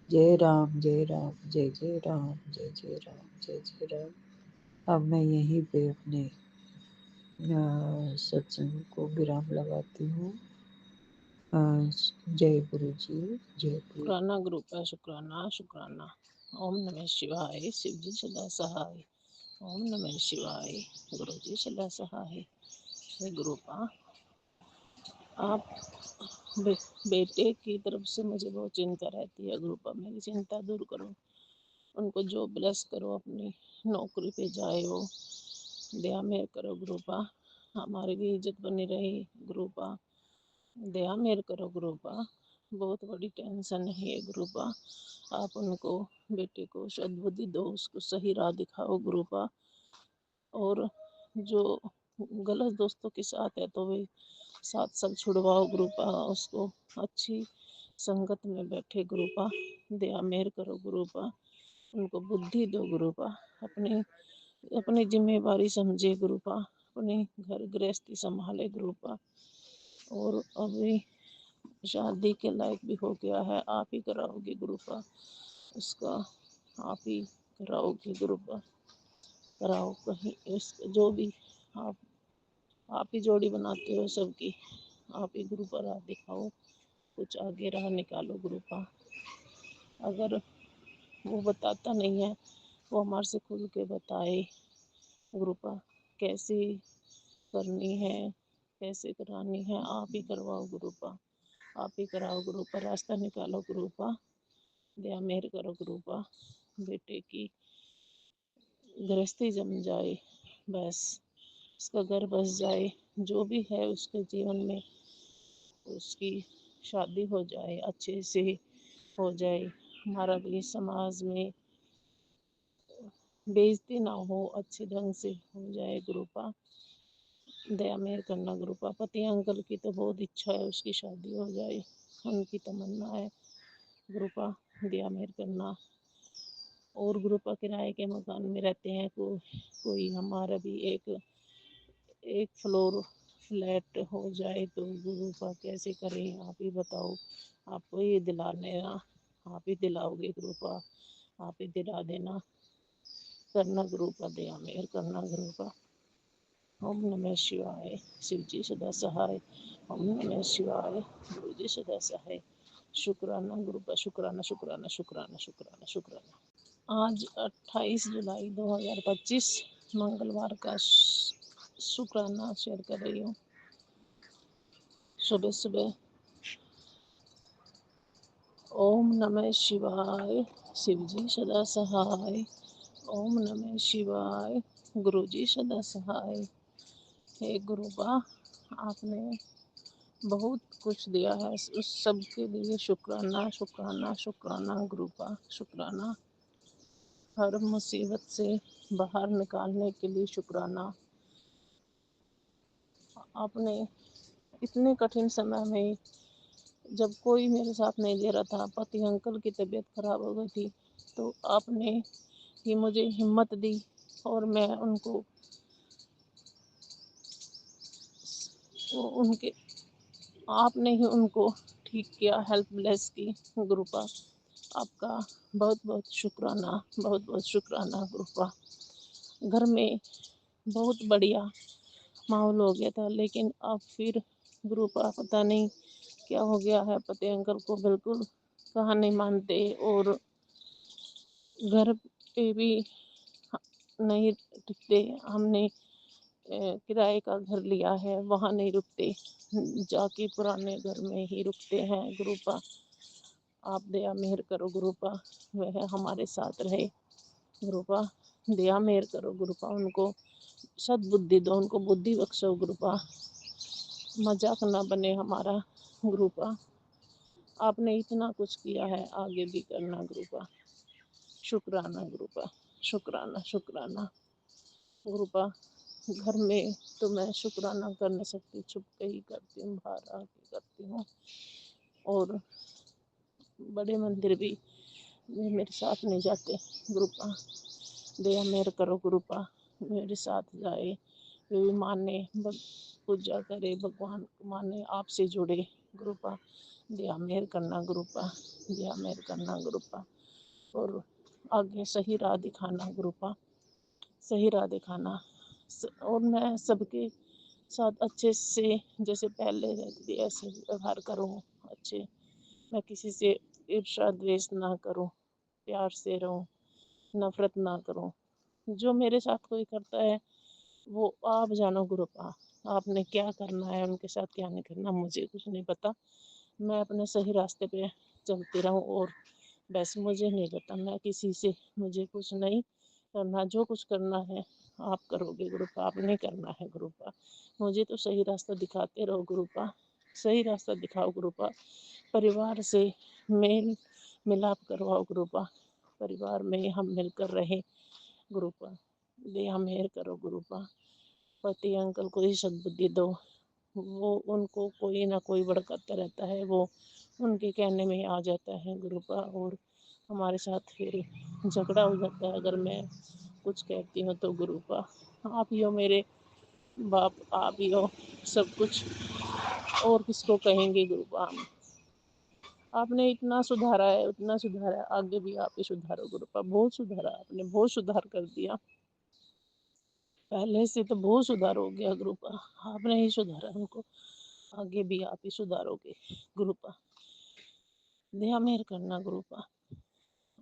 जय राम जय राम जय जय राम जय जय राम जय जय राम। अब मैं यहीं पे अपने सत्संग को विराम लगाती हूँ। जय गुरु जी, जय गुरु। शुक्राना ग्रुप है, शुक्राना शुक्राना। ओम नमः शिवाय। शिव जी सदा सहाय। ओम नमः शिवाय। गुरु जी सदा सहाय। हे गुरुपा, आप बेटे की तरफ से मुझे बहुत चिंता रहती है गुरुपा, मेरी चिंता दूर करो, उनको जो ब्लेस करो, अपनी नौकरी पे जाए वो दया मेहर करो गुरुपा, हमारी भी इज्जत बनी रही गुरुपा, दया मेहर करो गुरुपा। बहुत बड़ी टेंशन है ये गुरुपा, आप उनको बेटे को सद्बुद्धि दो, उसको सही राह दिखाओ गुरुपा, और जो गलत दोस्तों के साथ है तो वे साथ सब छुड़वाओ गुरुपा, उसको अच्छी संगत में बैठे गुरुपा, दया मेहर करो गुरुपा, उनको बुद्धि दो गुरुपा, अपनी अपनी जिम्मेवारी समझे गुरुपा, अपने घर गृहस्थी संभाले गुरुपा, और अभी शादी के लायक भी हो गया है, आप ही कराओगे गुरुपा, उसका आप ही कराओगे गुरुपा, कराओ कहीं इस जो भी आप ही जोड़ी बनाते हो सबकी, आप ही गुरुपा राह दिखाओ, कुछ आगे राह निकालो गुरुपा, अगर वो बताता नहीं है वो हमारे से खुल के बताए गुरुपा, कैसी करनी है कैसे करानी है, आप ही करवाओ गुरुपा, आप ही कराओ गुरुपा, रास्ता निकालो गुरुपा, दया मेहर करो गुरुपा, बेटे की गृहस्थी जम जाए, बस उसका घर बस जाए, जो भी है उसके जीवन में उसकी शादी हो जाए, अच्छे से हो जाए, हमारा भी समाज में बेइज्जती ना हो, अच्छे ढंग से हो जाए गुरुपा, दया मेहर करना गुरुपा। पति अंकल की तो बहुत इच्छा है उसकी शादी हो जाए, उनकी तमन्ना है गुरुपा, दया मेहर करना। और गुरुपा किराए के मकान में रहते हैं, कोई हमारा भी एक फ्लोर फ्लैट हो जाए तो गुरुपा कैसे करें, आप ही बताओ, आपको ये दिलाने ना, आप ही दिलाओगे गुरुपा, आप ही दिला देना, करना गुरुपा, दया मेहर करना गुरुपा। ओम नमः शिवाय। शिव जी सदा सहाय। ओम नमः शिवाय। गुरु जी सदा सहाय। शुक्राना गुरुपा, शुक्राना शुक्राना शुक्राना शुक्राना शुक्राना। आज 28 जुलाई 2025 मंगलवार का शुक्राना शेयर कर रही हूँ। सुबह सुबह ओम नमः शिवाय। शिव जी सदा सहाय। ओम नमः शिवाय। गुरु जी सदा सहाय। हे गुरुबा, आपने बहुत कुछ दिया है, उस सब के लिए शुक्राना शुक्राना शुक्राना गुरुबा, शुक्राना। हर मुसीबत से बाहर निकालने के लिए शुक्राना। आपने इतने कठिन समय में, जब कोई मेरे साथ नहीं दे रहा था, पति अंकल की तबीयत खराब हो गई थी, तो आपने ही मुझे हिम्मत दी, और मैं उनको उनके आपने ही उनको ठीक किया, हेल्पलेस की गुरुपा, आपका बहुत बहुत शुक्राना, बहुत बहुत शुक्राना गुरुपा। घर में बहुत बढ़िया माहौल हो गया था, लेकिन अब फिर गुरुपा पता नहीं क्या हो गया है, पति अंकल को बिल्कुल कहा नहीं मानते, और घर पे भी नहीं टिकते। हमने किराए का घर लिया है, वहाँ नहीं रुकते, जाके पुराने घर में ही रुकते हैं गुरुपा, आप दया मेहर करो गुरुपा, वह हमारे साथ रहे गुरुपा, दया मेहर करो गुरुपा, उनको सद्बुद्धि दो, उनको बुद्धि बख्शो गुरुपा, मजाक ना बने हमारा गुरुपा, आपने इतना कुछ किया है, आगे भी करना गुरुपा, शुक्राना गुरुपा, शुक्राना शुक्राना गुरुपा। घर में तो मैं शुक्राना कर नहीं सकती, छुप के ही करती हूँ, बाहर आके करती हूँ। और बड़े मंदिर भी मेरे साथ नहीं जाते गुरुपा। दया मेहर करो गुरुपा, मेरे साथ जाए, वे भी माने, पूजा करे, भगवान को माने, आपसे जुड़े गुरुपा। दया मेहर करना गुरुपा, दया मेहर करना गुरुपा। और आगे सही राह दिखाना गुरुपा, सही राह दिखाना। और मैं सबके साथ अच्छे से जैसे पहले रहती थी ऐसे व्यवहार करूँ अच्छे। मैं किसी से ईर्ष्या द्वेष ना करूँ, प्यार से रहूँ, नफरत ना करूँ। जो मेरे साथ कोई करता है वो आप जानो गुरुपा, आपने क्या करना है उनके साथ, क्या नहीं करना, मुझे कुछ नहीं पता। मैं अपने सही रास्ते पे चलती रहूँ। और बस मुझे नहीं पता, मैं किसी से, मुझे कुछ नहीं करना, जो कुछ करना है आप करोगे गुरुपा, आपने करना है गुरुपा। मुझे तो सही रास्ता दिखाते रहो गुरुपा, सही रास्ता दिखाओ गुरुपा। परिवार से मेल मिलाप करवाओ गुरुपा, परिवार में हम मिलकर रहें गुरुपा। दया मेहर करो गुरुपा। पति अंकल को ही सद्बुद्धि दो, वो उनको कोई ना कोई भड़काता रहता है, वो उनके कहने में आ जाता है गुरुपा। और हमारे साथ फिर झगड़ा हो जाता है अगर मैं कुछ कहती हूँ तो गुरुपा। आप ही हो मेरे बाप, आप ही हो सब कुछ, और किसको कहेंगे गुरुपा हम। आपने इतना सुधारा है, उतना सुधारा है, आगे भी आप ही सुधारो गुरुपा। बहुत सुधारा, आपने बहुत सुधार कर दिया, पहले से तो बहुत सुधार हो गया गुरुपा, आपने ही सुधारा हमको, आगे भी आप ही सुधारोगे गुरुपा। दया मेहर करना गुरुपा।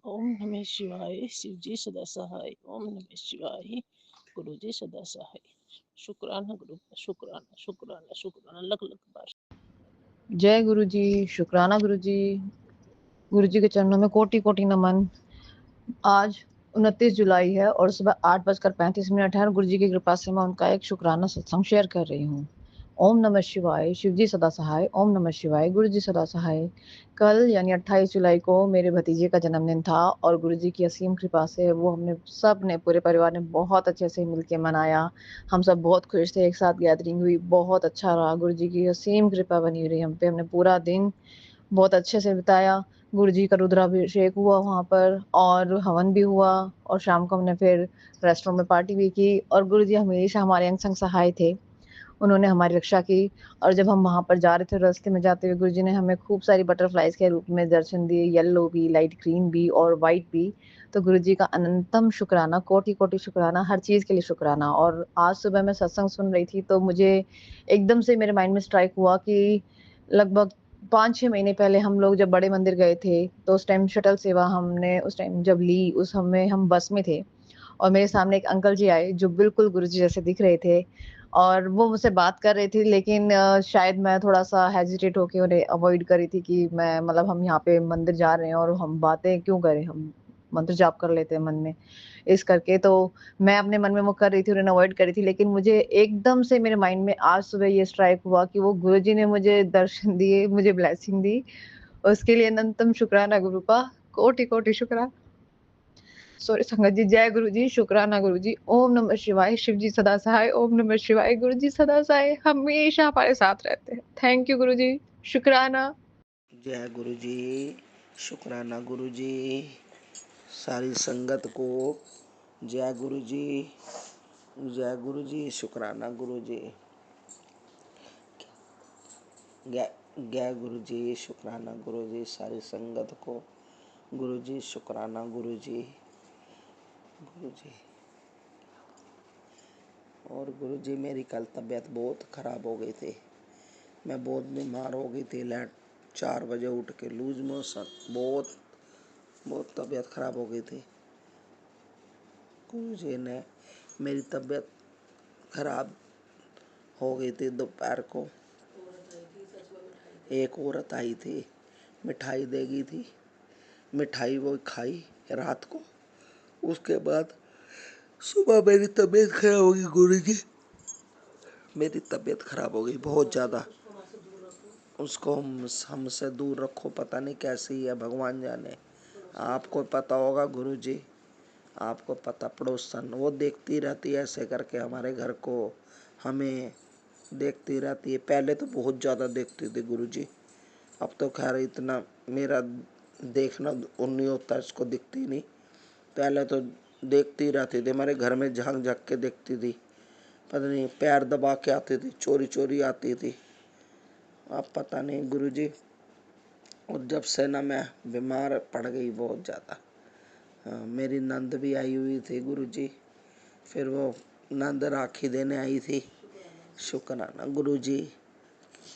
ओम नमः शिवाय, शिव जी सदा सहाय। ओम नमः शिवाय, गुरु जी सदा सहाय। शुक्राना गुरुपा, शुक्राना शुक्राना शुक्राना, लख लख बार। जय गुरु जी, शुक्राना गुरु जी। गुरु जी के चरणों में कोटि कोटि नमन। आज 29 जुलाई है और सुबह 8:35 है और गुरु जी की कृपा से मैं उनका एक शुक्राना सत्संग शेयर कर रही हूँ। ओम नमः शिवाय, शिव जी सदा सहाय। ओम नमः शिवाय, गुरु जी सदा सहाय। कल यानी 28 जुलाई को मेरे भतीजे का जन्मदिन था और गुरु जी की असीम कृपा से वो हमने सब ने, पूरे परिवार ने बहुत अच्छे से मिलके मनाया। हम सब बहुत खुश थे, एक साथ गैदरिंग हुई, बहुत अच्छा रहा। गुरु जी की असीम कृपा बनी रही हम पे। हमने पूरा दिन बहुत अच्छे से बिताया। गुरु जी का रुद्राभिषेक हुआ वहाँ पर और हवन भी हुआ और शाम को हमने फिर रेस्टोरेंट में पार्टी भी की और गुरु जी हमेशा हमारे अंग संग सहाय थे। उन्होंने हमारी रक्षा की और जब हम वहाँ पर जा रहे थे, रास्ते में जाते हुए गुरु जी ने हमें खूब सारी बटरफ्लाइज के रूप में दर्शन दिए, येलो भी, लाइट ग्रीन भी और वाइट भी। तो गुरु जी का अनंतम शुक्राना, कोटि कोटि शुक्राना, हर चीज़ के लिए शुक्राना। और आज सुबह मैं सत्संग सुन रही थी तो मुझे एकदम से मेरे माइंड में स्ट्राइक हुआ कि लगभग 5-6 महीने पहले हम लोग जब बड़े मंदिर गए थे तो उस टाइम शटल सेवा हमने उस टाइम जब ली, उस समय हम बस में थे और मेरे सामने एक अंकल जी आए जो बिल्कुल गुरुजी जैसे दिख रहे थे और वो मुझसे बात कर रहे थे, लेकिन शायद मैं थोड़ा-सा हेजिटेट होके उन्हें अवॉइड कर रही थी कि मैं मतलब हम यहाँ पे मंदिर जा रहे हैं और हम बातें क्यों करें, हम मंत्र जाप कर लेते हैं मन में, इस करके। तो मैं अपने मन में वो कर रही थी, उन्हें अवॉइड कर रही थी, लेकिन मुझे एकदम से मेरे माइंड में आज सुबह ये स्ट्राइक हुआ कि वो गुरुजी ने मुझे दर्शन दिए, मुझे ब्लेसिंग दी। उसके लिए अनंतम शुक्राना गुरु का, कोटि-कोटि शुक्राना। सॉरी संगत जी, जय गुरु जी, शुक्राना गुरु जी। ओम नमः शिवाय, शिव जी सदा सहाय। ओम नमः शिवाय, गुरु जी सदा सहाय, हमेशा हमारे साथ रहते हैं। थैंक यू गुरु जी, शुक्राना। जय गुरु जी, शुक्राना गुरु जी, सारी संगत को जय गुरु जी, जय गुरु जी, शुक्राना गुरु जी, जय गुरु जी, शुक्राना गुरु जी, सारी संगत को गुरु जी, शुक्राना गुरु जी, गुरु जी। और गुरु जी मेरी कल तबीयत बहुत ख़राब हो गई थी, मैं बहुत बीमार हो गई थी। 4 बजे उठ के लूज मोशन, बहुत तबीयत ख़राब हो गई थी। गुरु जी ने मेरी तबीयत ख़राब हो गई थी, दोपहर को एक औरत आई थी, मिठाई देगी थी, मिठाई वो खाई रात को। उसके बाद सुबह मेरी तबीयत ख़राब हो गई। गुरु जी मेरी तबीयत ख़राब हो गई बहुत ज़्यादा। उसको हमसे दूर रखो, पता नहीं कैसी है, भगवान जाने। आपको पता होगा गुरु जी, आपको पता पड़ोसन वो देखती रहती है ऐसे करके हमारे घर को, हमें देखती रहती है। पहले तो बहुत ज़्यादा देखती थी गुरुजी, अब तो खैर इतना मेरा देखना नहीं होता, इसको दिखती नहीं। पहले तो देखती रहती थी, हमारे घर में झांक झांक के देखती थी, पता नहीं पैर दबा के आती थी, चोरी चोरी आती थी। अब पता नहीं गुरुजी। और जब से ना मैं बीमार पड़ गई बहुत ज़्यादा, मेरी नंद भी आई हुई थी गुरुजी, फिर वो नंद राखी देने आई थी। शुक्राना गुरुजी,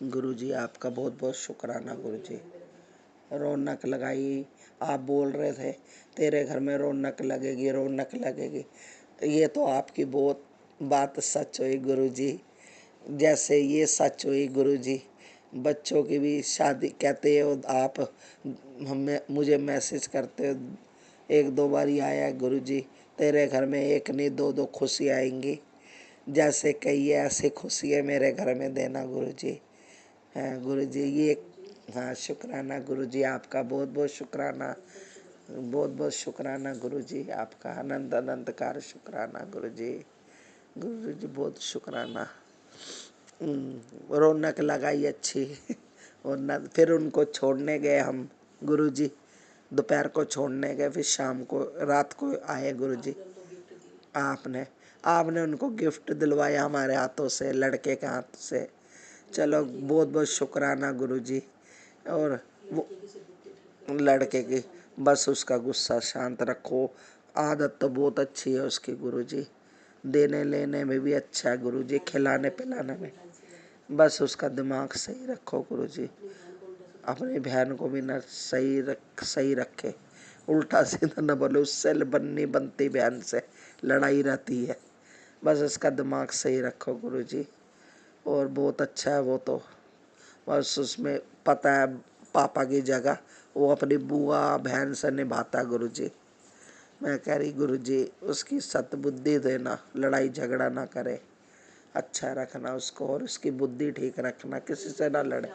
गुरुजी आपका बहुत बहुत शुक्राना गुरुजी। रौनक लगाई, आप बोल रहे थे तेरे घर में रौनक लगेगी रौनक लगेगी, ये तो आपकी बहुत बात सच हुई गुरुजी। जैसे ये सच हुई गुरुजी, बच्चों की भी शादी कहते हो आप, हमें मुझे मैसेज करते हो, एक दो बार ही आया है गुरुजी, तेरे घर में एक नहीं दो दो खुशी आएंगी, जैसे कहिए ऐसी खुशी है मेरे घर में देना गुरुजी। हाँ गुरुजी ये, हाँ शुक्राना गुरुजी आपका बहुत बहुत शुक्राना, बहुत बहुत शुक्राना गुरुजी आपका, अनंत अनंतकार शुक्राना गुरुजी, गुरुजी बहुत शुक्राना। रौनक लगाई अच्छी। और न फिर उनको छोड़ने गए हम गुरुजी, दोपहर को छोड़ने गए, फिर शाम को रात को आए गुरुजी। आपने आपने उनको गिफ्ट दिलवाया हमारे हाथों से, लड़के के हाथ से, चलो बहुत बहुत शुक्राना गुरुजी। और वो लड़के की बस उसका गुस्सा शांत रखो, आदत तो बहुत अच्छी है उसकी गुरुजी, देने लेने में भी अच्छा है गुरुजी, खिलाने पिलाने में, बस उसका दिमाग सही रखो गुरुजी, अपनी बहन को भी न सही रखे, उल्टा सीधा न बोले, उससे बननी बनती बहन से लड़ाई रहती है, बस उसका दिमाग सही रखो गुरुजी। और बहुत अच्छा है वो तो, बस उसमें पता है पापा की जगह वो अपनी बुआ बहन से निभाता गुरुजी। मैं कह रही गुरुजी उसकी सतबुद्धि देना, लड़ाई झगड़ा ना करे, अच्छा रखना उसको और उसकी बुद्धि ठीक रखना, किसी से ना लड़े,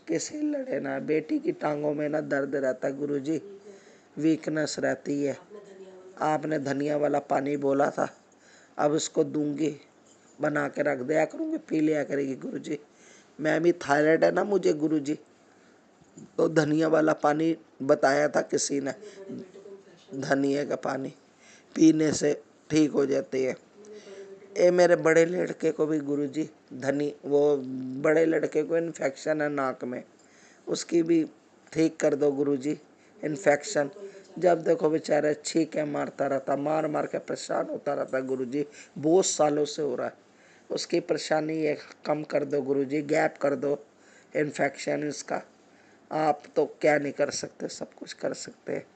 किसी लड़े ना। बेटी की टांगों में ना दर्द रहता गुरुजी, वीकनेस रहती है। आपने धनिया वाला पानी बोला था, अब उसको दूंगी, बना के रख दिया करूँगी, पी लिया करेगी गुरुजी। मैं भी थायराइड है ना मुझे गुरुजी, तो धनिया वाला पानी बताया था किसी ने, धनिया का पानी पीने से ठीक हो जाती है। ये मेरे बड़े लड़के को भी गुरुजी वो बड़े लड़के को इन्फेक्शन है नाक में, उसकी भी ठीक कर दो गुरुजी इन्फेक्शन, जब देखो बेचारा छींके मारता रहता, मार मार के परेशान होता रहता गुरुजी, बहुत सालों से हो रहा है, उसकी परेशानी ये कम कर दो गुरुजी, गैप कर दो इन्फेक्शन इसका, आप तो क्या नहीं कर सकते, सब कुछ कर सकते हैं।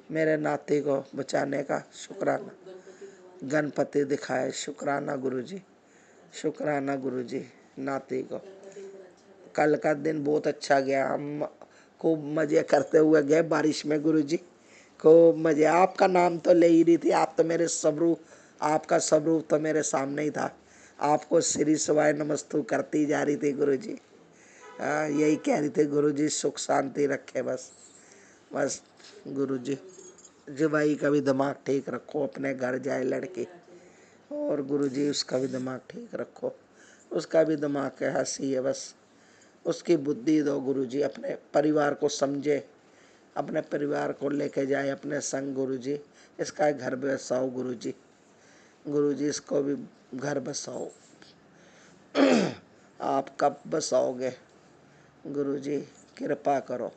मेरे नाती को बचाने का शुक्राना, गणपति दिखाए, शुक्राना गुरुजी, शुक्राना गुरुजी। नाती को कल का दिन बहुत अच्छा गया, हम खूब मजे करते हुए गए बारिश में गुरुजी, खूब मजे। आपका नाम तो ले ही रही थी, आप तो मेरे सबरू, आपका स्वरूप तो मेरे सामने ही था, आपको श्री शिवाय नमस्तु करती जा रही थी गुरुजी। यही कह रही थी गुरुजी सुख शांति रखे, बस बस गुरुजी। जुबाई का भी दिमाग ठीक रखो, अपने घर जाए लड़की, और गुरुजी उसका भी दिमाग ठीक रखो, उसका भी दिमाग है हंसी है, बस उसकी बुद्धि दो गुरुजी, अपने परिवार को समझे, अपने परिवार को लेके जाए अपने संग गुरुजी, इसका घर बसाओ गुरुजी, गुरुजी इसको भी घर बसाओ। आप कब बसाओगे गुरुजी, कृपा करो।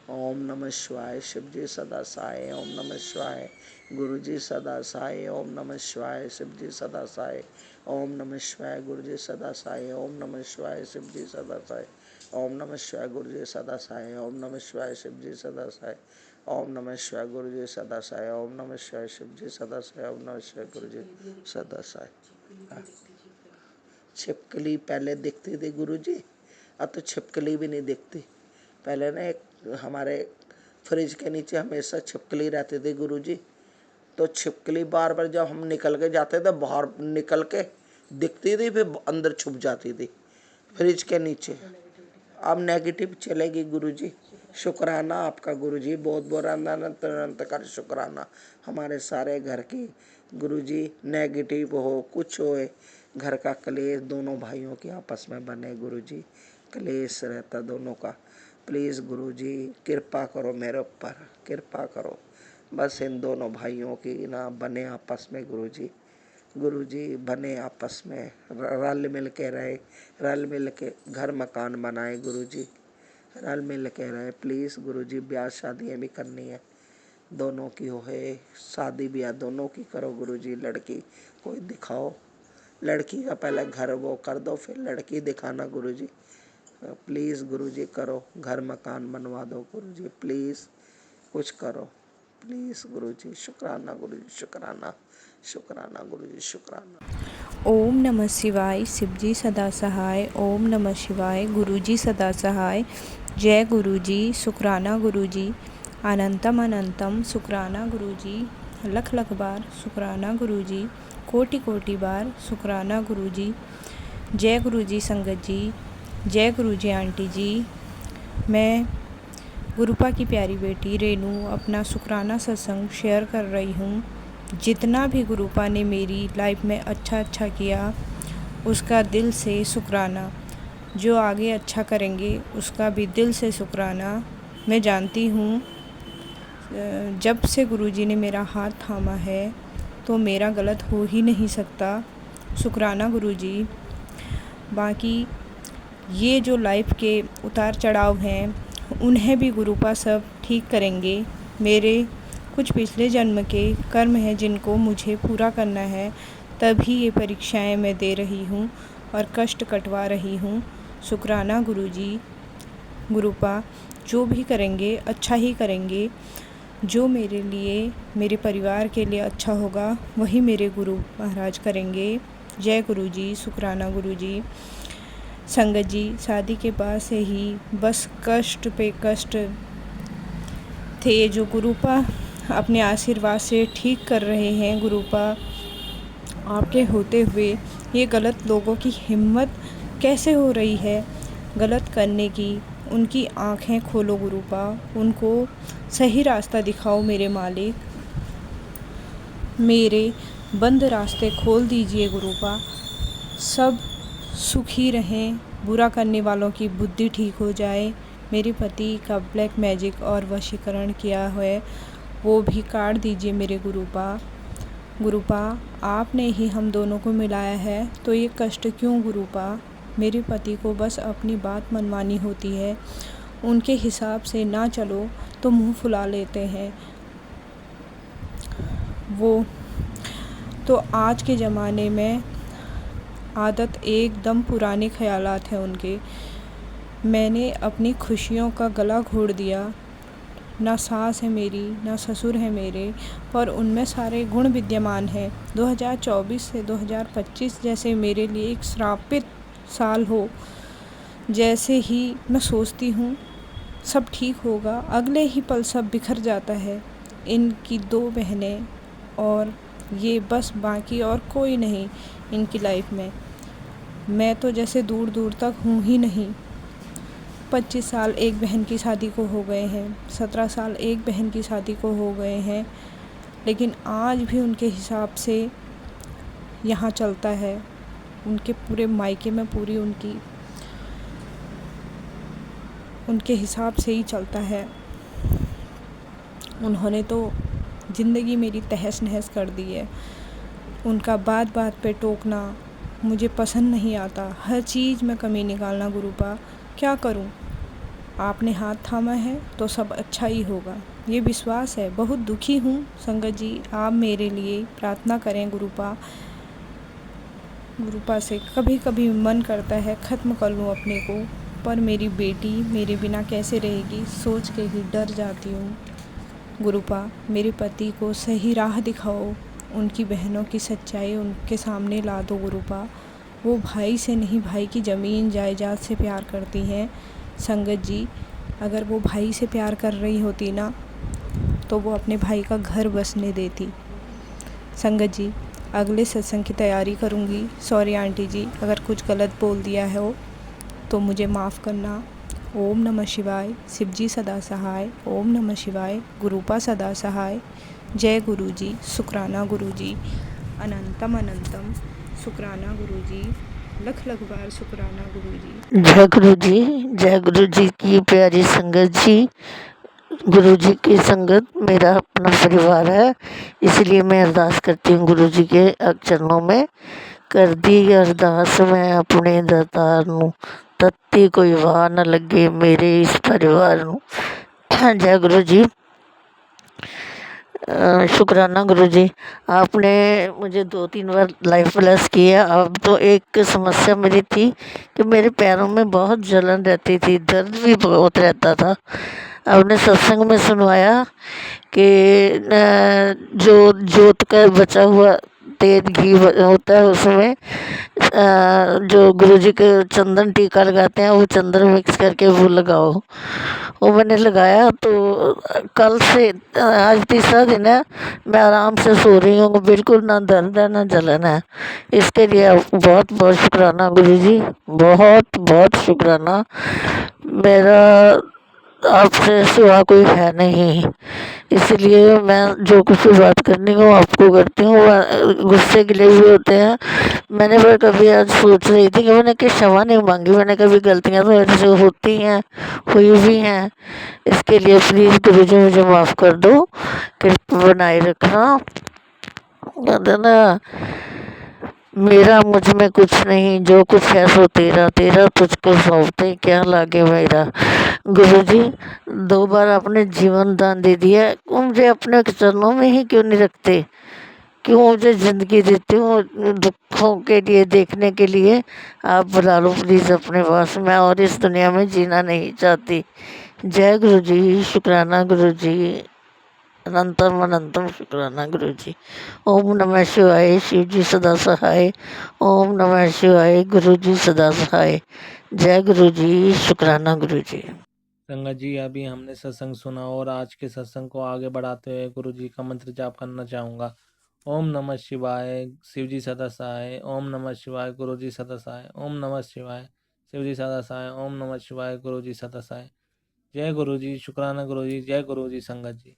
ओम नमः शिवाय, शिव जी सदा साए, ओम नमः शिवाय, गुरु जी सदा साए, ओम नमः शिवाय, शिव जी सदा साए, ओम नमः शिवाय, गुरु जी सदा साए, ओम नमः शिवाय, शिव जी सदा साए, ओम नमः शिवाय, गुरु जी सदा साए, ओम नमः शिवाय, शिव जी सदा साए, ओम नमः शिवाय, गुरु जी सदा साए, ओम नमः शिवाय, शिव जी सदा साए, ओम नमः शिवाय, गुरु जी सदा साए। छिपकली पहले दिखती थी गुरुजी, अब तो छिपकली भी नहीं दिखती। पहले ना एक हमारे फ्रिज के नीचे हमेशा छिपकली रहती थी गुरुजी, तो छिपकली बार बार जब हम निकल के जाते थे बाहर निकल के दिखती थी, फिर अंदर छुप जाती थी फ्रिज के नीचे। अब नेगेटिव चलेगी गुरुजी, शुक्राना आपका गुरुजी, बहुत बहुत अनंत कर शुक्राना। हमारे सारे घर की गुरुजी नेगेटिव हो कुछ हो, घर का कलेश दोनों भाइयों के आपस में बने गुरुजी, कलेश रहता दोनों का। प्लीज़ गुरुजी कृपा करो मेरे ऊपर, कृपा करो, बस इन दोनों भाइयों की ना बने आपस में गुरुजी। गुरुजी बने आपस में, रल मिल के रहे, रल मिल के घर मकान बनाए गुरुजी, रल मिल के रहे। प्लीज़ गुरुजी ब्याह शादियाँ भी करनी है, दोनों की हो है शादी ब्याह दोनों की करो गुरुजी। लड़की कोई दिखाओ, लड़की का पहले घर वो कर दो, फिर लड़की दिखाना गुरुजी। प्लीज़ गुरुजी करो, घर मकान बनवा दो गुरुजी, प्लीज़ कुछ करो प्लीज़ गुरुजी। शुक्राना गुरुजी, शुक्राना, शुक्राना गुरुजी, शुक्राना। ओम नमः शिवाय, शिवजी सदा सहाय। ओम नमः शिवाय, गुरुजी सदा सहाय। जय गुरुजी, शुक्राना गुरुजी, अनंतम अनंतम शुक्राना गुरुजी, लख लख बार शुक्राना गुरुजी, कोटि कोटि बार शुक्राना गुरुजी। जय गुरुजी संगत जी, जय गुरुजी आंटी जी। मैं गुरुपा की प्यारी बेटी रेनू अपना शुक्राना सत्संग शेयर कर रही हूँ। जितना भी गुरुपा ने मेरी लाइफ में अच्छा किया उसका दिल से शुक्राना, जो आगे अच्छा करेंगे उसका भी दिल से शुक्राना। मैं जानती हूँ जब से गुरुजी ने मेरा हाथ थामा है तो मेरा गलत हो ही नहीं सकता। शुक्राना गुरुजी। बाकी ये जो लाइफ के उतार चढ़ाव हैं उन्हें भी गुरुपा सब ठीक करेंगे। मेरे कुछ पिछले जन्म के कर्म हैं जिनको मुझे पूरा करना है, तभी ये परीक्षाएं मैं दे रही हूँ और कष्ट कटवा रही हूँ। शुक्राना गुरुजी। गुरुपा जो भी करेंगे अच्छा ही करेंगे, जो मेरे लिए मेरे परिवार के लिए अच्छा होगा वही मेरे गुरु महाराज करेंगे। जय गुरुजी, शुक्राना गुरुजी। संगत जी, शादी के बाद से ही बस कष्ट पे कष्ट थे, जो गुरुपा अपने आशीर्वाद से ठीक कर रहे हैं। गुरुपा आपके होते हुए ये गलत लोगों की हिम्मत कैसे हो रही है गलत करने की? उनकी आँखें खोलो गुरुपा, उनको सही रास्ता दिखाओ मेरे मालिक, मेरे बंद रास्ते खोल दीजिए गुरुपा। सब सुखी रहें, बुरा करने वालों की बुद्धि ठीक हो जाए। मेरे पति का ब्लैक मैजिक और वशीकरण किया है वो भी काट दीजिए मेरे गुरुपा। गुरुपा आपने ही हम दोनों को मिलाया है तो ये कष्ट क्यों गुरुपा? मेरे पति को बस अपनी बात मनवानी होती है, उनके हिसाब से ना चलो तो मुंह फुला लेते हैं वो। तो आज के ज़माने में आदत एकदम पुराने ख्यालात हैं उनके। मैंने अपनी खुशियों का गला घोट दिया। ना सास है मेरी ना ससुर है मेरे, पर उनमें सारे गुण विद्यमान हैं। 2024 से 2025 जैसे मेरे लिए एक श्रापित साल हो। जैसे ही मैं सोचती हूँ सब ठीक होगा, अगले ही पल सब बिखर जाता है। इनकी 2 बहनें और ये बस, बाकी और कोई नहीं इनकी लाइफ में। मैं तो जैसे दूर दूर तक हूँ ही नहीं। 25 साल एक बहन की शादी को हो गए हैं, 17 साल एक बहन की शादी को हो गए हैं, लेकिन आज भी उनके हिसाब से यहाँ चलता है। उनके पूरे मायके में पूरी उनके हिसाब से ही चलता है। उन्होंने तो ज़िंदगी मेरी तहस नहस कर दी है। उनका बात बात पे टोकना मुझे पसंद नहीं आता, हर चीज़ में कमी निकालना। गुरुपा क्या करूं? आपने हाथ थामा है तो सब अच्छा ही होगा, ये विश्वास है। बहुत दुखी हूँ संगत जी, आप मेरे लिए प्रार्थना करें गुरुपा। गुरुपा से कभी कभी मन करता है ख़त्म कर लूँ अपने को, पर मेरी बेटी मेरे बिना कैसे रहेगी सोच के ही डर जाती हूँ। गुरुपा मेरे पति को सही राह दिखाओ, उनकी बहनों की सच्चाई उनके सामने ला दो गुरुपा। वो भाई से नहीं, भाई की ज़मीन जायदाद से प्यार करती हैं। संगत जी, अगर वो भाई से प्यार कर रही होती ना तो वो अपने भाई का घर बसने देती। संगत जी, अगले सत्संग की तैयारी करूँगी। सॉरी आंटी जी, अगर कुछ गलत बोल दिया हो तो मुझे माफ़ करना। ओम नमः शिवाय शिवजी सदा सहाय। ओम नमः शिवाय गुरुपा सदा सहाय। जय गुरुजी शुक्राना गुरुजी अनंतम अनंतम शुक्राना गुरुजी लख लख बार शुक्राना गुरुजी। जय गुरु जी की प्यारी संगत जी। गुरु जी की संगत मेरा अपना परिवार है, इसलिए मैं अरदास करती हूँ गुरु जी के चरणों में। कर दी अरदास मैं अपने दातार नू, तत्ती कोई वाह न लगे मेरे इस परिवार नू। जय गुरु जी। शुक्राना गुरु जी, आपने मुझे 2-3 बार लाइव प्लस किया। अब तो एक समस्या मेरी थी कि मेरे पैरों में बहुत जलन रहती थी, दर्द भी बहुत रहता था। आपने सत्संग में सुनवाया कि जो जोत का बचा हुआ तेल घी होता है उसमें जो गुरुजी के चंदन टीका लगाते हैं वो चंदन मिक्स करके वो लगाओ। वो मैंने लगाया तो कल से आज तीसरा दिन है, मैं आराम से सो रही हूँ, बिल्कुल ना दर्द है ना जलन है। इसके लिए बहुत बहुत शुक्राना गुरुजी, बहुत बहुत शुक्राना। मेरा आपसे सिवा कोई है नहीं, इसलिए मैं जो कुछ भी बात करनी हो आपको करती हूँ। गुस्से गिले भी होते हैं। मैंने पर कभी आज सोच रही थी कि मैंने कि क्षमा नहीं मांगी, मैंने कभी गलतियाँ तो ऐसे होती हैं, हुई भी हैं। इसके लिए प्लीज़ गुरुजी मुझे माफ़ कर दो, कृपा बनाए रखना। कहते हैं ना, मेरा मुझ में कुछ नहीं, जो कुछ है सो तेरा, तेरा तुझको सौंपते क्या लागे मेरा। गुरुजी 2 बार आपने जीवन दान दे दिया, वो मुझे अपने चरणों में ही क्यों नहीं रखते, क्यों मुझे ज़िंदगी देते हो दुखों के लिए देखने के लिए। आप बुला लो प्लीज़ अपने पास, मैं और इस दुनिया में जीना नहीं चाहती। जय गुरुजी शुक्राना गुरुजी अनंतम अनंतम शुक्राना गुरुजी। ओम नमः शिवाय शिवजी सदा सहाय। ओम नमः शिवाय गुरुजी सदा सहाय। जय गुरुजी शुक्राना गुरुजी। संगत जी, अभी हमने सत्संग सुना और आज के सत्संग को आगे बढ़ाते हुए गुरु जी का मंत्र जाप करना चाहूँगा। ओम नमः शिवाय शिवजी सदा सहाय। ओम नमः शिवाय गुरु जी सदा सहाय। ओम नमः शिवाय शिवजी सदा सहाय। ओम नमः शिवाय गुरु जी सदा सहाय। जय गुरु जी शुक्राना गुरु जी। जय गुरु जी संगत जी।